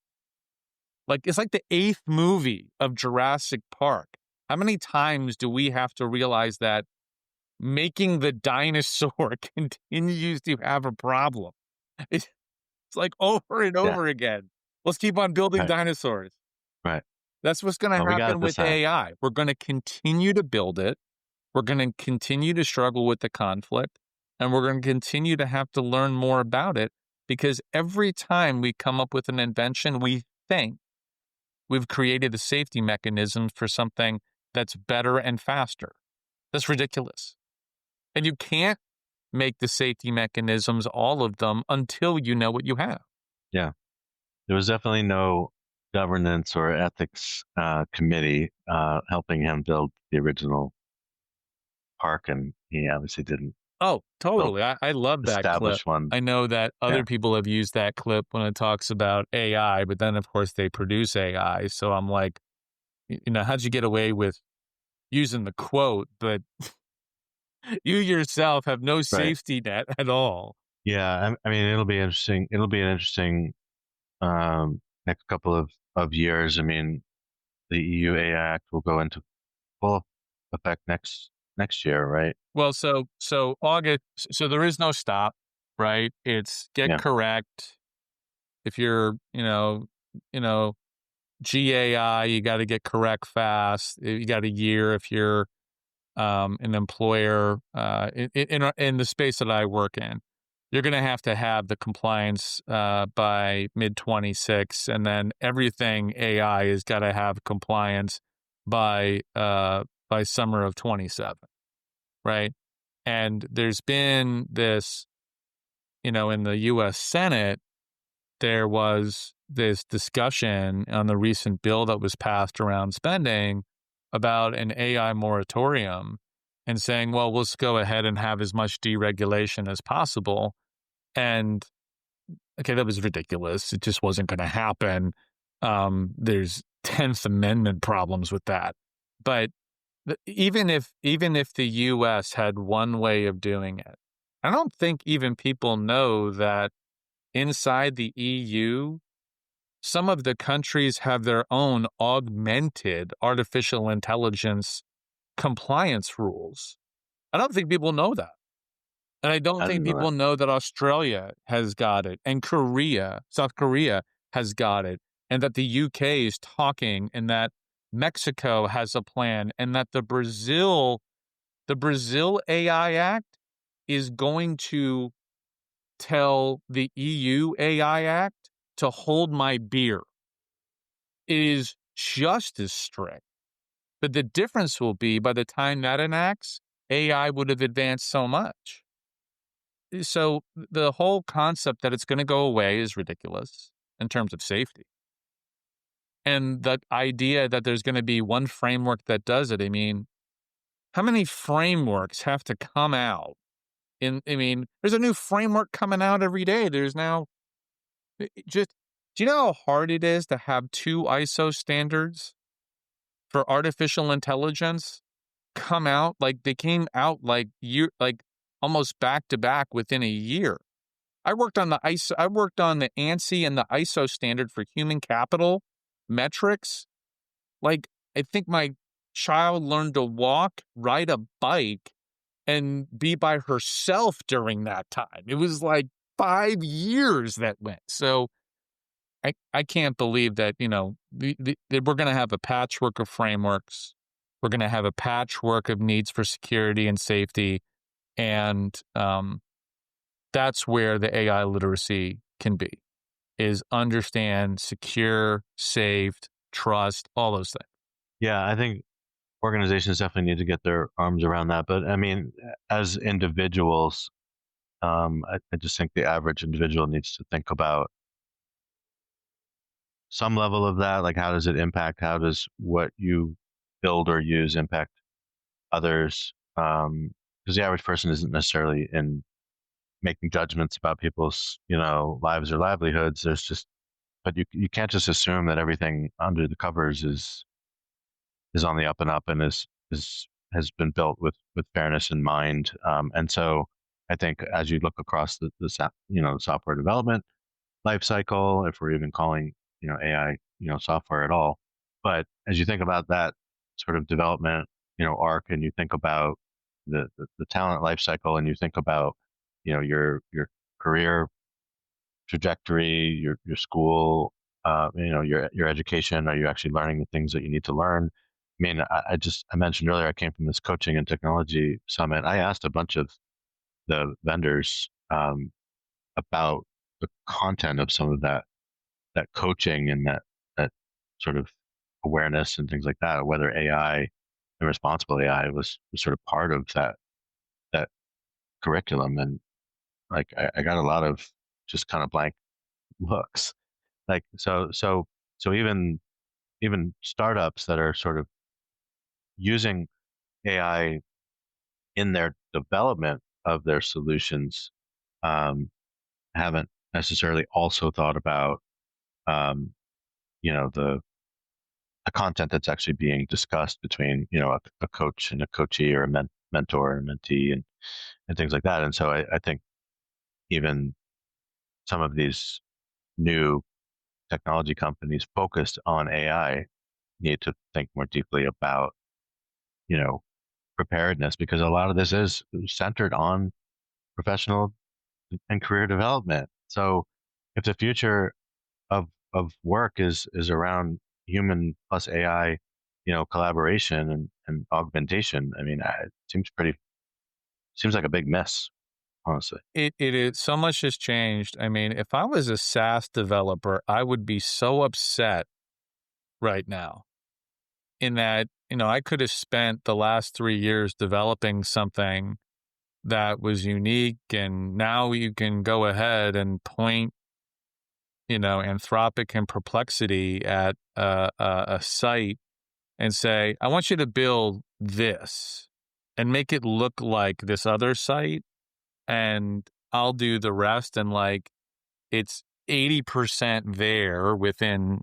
[SPEAKER 2] It's like the 8th movie of Jurassic Park. How many times do we have to realize that making the dinosaur continues to have a problem? It's like over and over again. Let's keep on building dinosaurs.
[SPEAKER 1] Right.
[SPEAKER 2] That's what's going to happen with AI. We're going to continue to build it. We're going to continue to struggle with the conflict, and we're going to continue to have to learn more about it, because every time we come up with an invention, we think we've created a safety mechanism for something that's better and faster. That's ridiculous. And you can't make the safety mechanisms, all of them, until you know what you have.
[SPEAKER 1] Yeah. There was definitely no governance or ethics committee helping him build the original park, and he obviously didn't.
[SPEAKER 2] Oh, totally. I love that clip.
[SPEAKER 1] One.
[SPEAKER 2] I know that other people have used that clip when it talks about AI, but then, of course, they produce AI. So I'm like, how'd you get away with using the quote, but you yourself have no safety net at all?
[SPEAKER 1] Yeah, I mean, it'll be interesting. It'll be an interesting next couple of years. I mean, the EU AI Act will go into full effect next year, right?
[SPEAKER 2] Well, so August. So there is no stop, right? It's get correct. If you're, GAI, you got to get correct fast. You got a year if you're an employer in the space that I work in. You're going to have the compliance by mid-26, and then everything AI has got to have compliance by summer of 27, right? And there's been this, in the U.S. Senate, there was this discussion on the recent bill that was passed around spending about an AI moratorium and saying, well, let's go ahead and have as much deregulation as possible. And okay, that was ridiculous. It just wasn't going to happen. There's 10th Amendment problems with that. But even if the US had one way of doing it, I don't think even people know that inside the EU, some of the countries have their own augmented artificial intelligence compliance rules. I don't think people know that. And I don't think people know that Australia has got it, and South Korea has got it, and that the UK is talking, and that Mexico has a plan, and that the Brazil AI Act is going to tell the EU AI Act to hold my beer. It is just as strict. But the difference will be by the time that enacts, AI would have advanced so much. So the whole concept that it's going to go away is ridiculous in terms of safety. And the idea that there's going to be one framework that does it, I mean, how many frameworks have to come out? There's a new framework coming out every day. There's now do you know how hard it is to have 2 ISO standards for artificial intelligence come out? Like they came out like almost back to back within a year. I worked on the ANSI and the ISO standard for human capital metrics. Like I think my child learned to walk, ride a bike, and be by herself during that time. It was like 5 years that went. So I can't believe that, we're going to have a patchwork of frameworks. We're going to have a patchwork of needs for security and safety. And that's where the AI literacy can be, is understand, secure, saved, trust, all those things.
[SPEAKER 1] Yeah, I think organizations definitely need to get their arms around that. But I mean, as individuals, I just think the average individual needs to think about some level of that. Like, how does it impact? How does what you build or use impact others? Because the average person isn't necessarily in making judgments about people's, lives or livelihoods. But you can't just assume that everything under the covers is on the up and up and has been built with fairness in mind. And so I think as you look across the software development life cycle, if we're even calling, AI, software at all, but as you think about that sort of development, arc, and you think about the talent life cycle, and you think about, your career trajectory, your school, your education, are you actually learning the things that you need to learn? I mean, I mentioned earlier, I came from this coaching and technology summit. I asked a bunch of the vendors about the content of some of that coaching and that sort of awareness and things like that, whether AI and responsible AI was sort of part of that curriculum. And like, I got a lot of just kind of blank looks. Like, so even startups that are sort of using AI in their development of their solutions haven't necessarily also thought about the content that's actually being discussed between a coach and a coachee, or a mentor and a mentee, and things like that. And so I think even some of these new technology companies focused on AI need to think more deeply about preparedness, because a lot of this is centered on professional and career development. So if the future of work is around human plus AI, collaboration and augmentation. I mean, it seems like a big mess, honestly.
[SPEAKER 2] It is, so much has changed. I mean, if I was a SaaS developer, I would be so upset right now in that, I could have spent the last 3 years developing something that was unique, and now you can go ahead and point, Anthropic and Perplexity at a site and say, I want you to build this and make it look like this other site, and I'll do the rest. And like, it's 80% there within,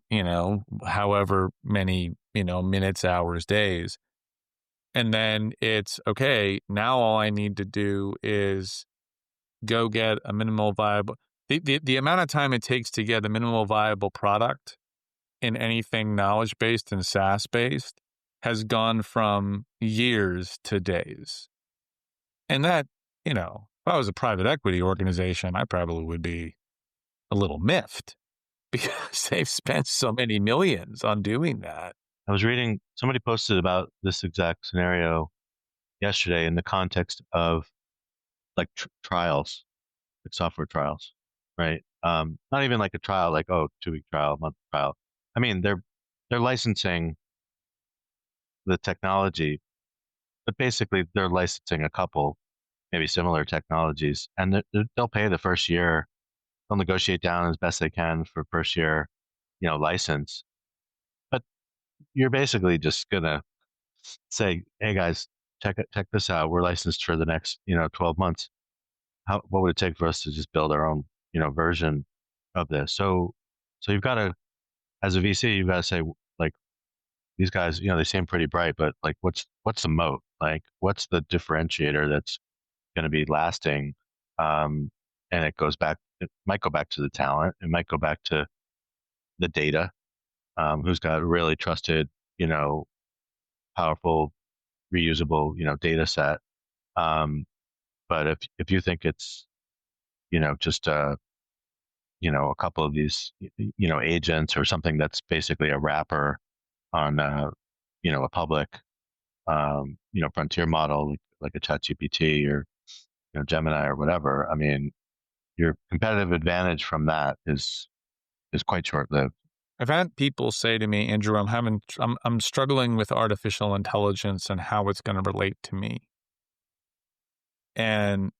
[SPEAKER 2] however many, minutes, hours, days. And then it's okay. Now all I need to do is go get a minimal viable, the amount of time it takes to get a minimal viable product in anything knowledge-based and SaaS-based has gone from years to days. And that, if I was a private equity organization, I probably would be a little miffed because they've spent so many millions on doing that.
[SPEAKER 1] I was reading, somebody posted about this exact scenario yesterday in the context of like trials, like software trials, right? Not even like a trial, like, 2-week trial, month trial. I mean, they're licensing the technology, but basically they're licensing a couple, maybe similar technologies, and they'll pay the first year. They'll negotiate down as best they can for first year, license. But you're basically just gonna say, hey guys, check this out. We're licensed for the next, 12 months. What would it take for us to just build our own, version of this? So you've got to, as a VC, you've got to say, like, these guys, they seem pretty bright, but like, what's the moat? Like, what's the differentiator that's going to be lasting? And it might go back to the talent. It might go back to the data, who's got a really trusted, powerful, reusable, data set. But if you think it's, just a couple of these, agents or something that's basically a wrapper on, a public, frontier model like a ChatGPT or, Gemini or whatever. I mean, your competitive advantage from that is quite short-lived.
[SPEAKER 2] I've had people say to me, Andrew, I'm struggling with artificial intelligence and how it's going to relate to me. And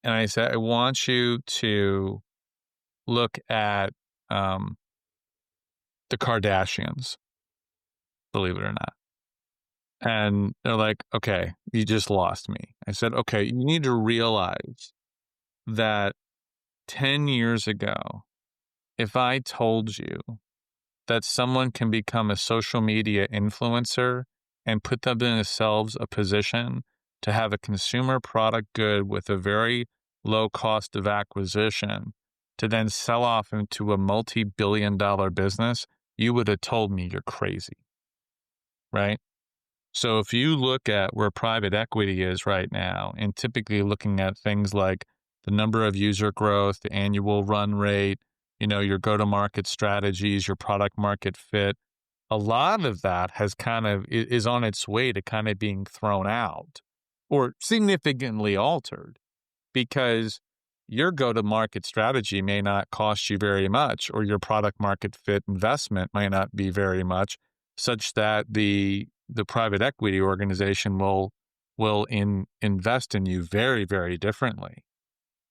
[SPEAKER 2] I said, I want you to look at the Kardashians, believe it or not. And they're like, okay, you just lost me. I said, okay, you need to realize that 10 years ago, if I told you that someone can become a social media influencer and put themselves a position to have a consumer product good with a very low cost of acquisition to then sell off into a multi-billion-dollar business, you would have told me you're crazy, right? So if you look at where private equity is right now, and typically looking at things like the number of user growth, the annual run rate, your go-to-market strategies, your product market fit, a lot of that has is on its way to kind of being thrown out or significantly altered, because your go-to-market strategy may not cost you very much, or your product market fit investment might not be very much, such that the private equity organization will invest in you very, very differently.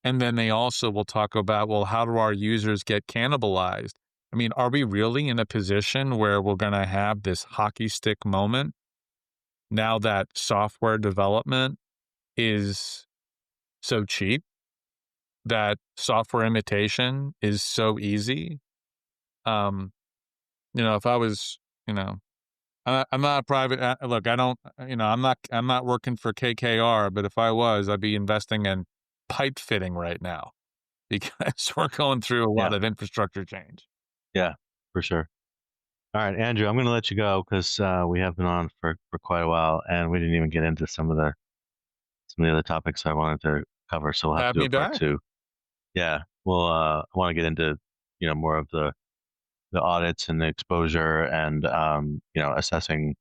[SPEAKER 2] And then they also will talk about, well, how do our users get cannibalized? I mean, are we really in a position where we're going to have this hockey stick moment now that software development is so cheap, that software imitation is so easy? If I was, I'm not a private, look, I don't, I'm not working for KKR, but if I was, I'd be investing in pipe fitting right now because we're going through a lot of infrastructure change.
[SPEAKER 1] Yeah, for sure. All right, Andrew, I'm going to let you go because we have been on for quite a while, and we didn't even get into some of the other topics I wanted to cover. So we'll have to do a part two. Yeah, well, I want to get into more of the the audits and the exposure and assessing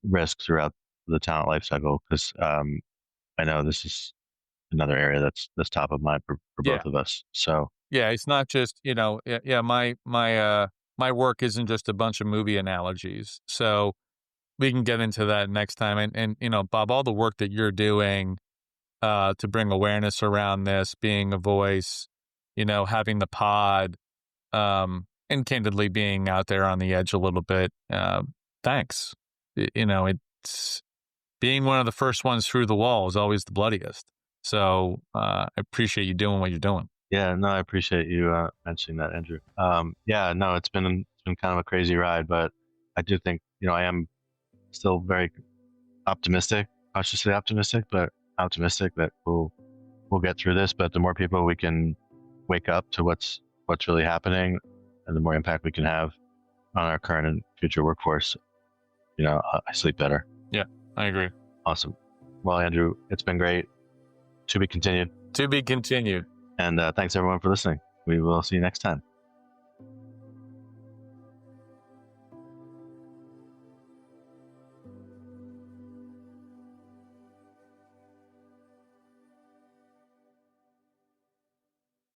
[SPEAKER 1] risk throughout the talent lifecycle, because I know this is another area that's top of mind for both of us. So
[SPEAKER 2] yeah, it's not just my work isn't just a bunch of movie analogies. So we can get into that next time. And Bob, all the work that you're doing to bring awareness around this, being a voice, having the pod, and candidly being out there on the edge a little bit. Thanks. It's being one of the first ones through the wall is always the bloodiest. So I appreciate you doing what you're doing.
[SPEAKER 1] Yeah, no, I appreciate you mentioning that, Andrew. It's been kind of a crazy ride, but I do think I am still very optimistic, cautiously optimistic, but optimistic that we'll get through this. But the more people we can wake up to what's really happening, and the more impact we can have on our current and future workforce, I sleep better.
[SPEAKER 2] Yeah, I agree.
[SPEAKER 1] Awesome. Well, Andrew, it's been great. To be continued.
[SPEAKER 2] To be continued.
[SPEAKER 1] And thanks everyone for listening. We will see you next time.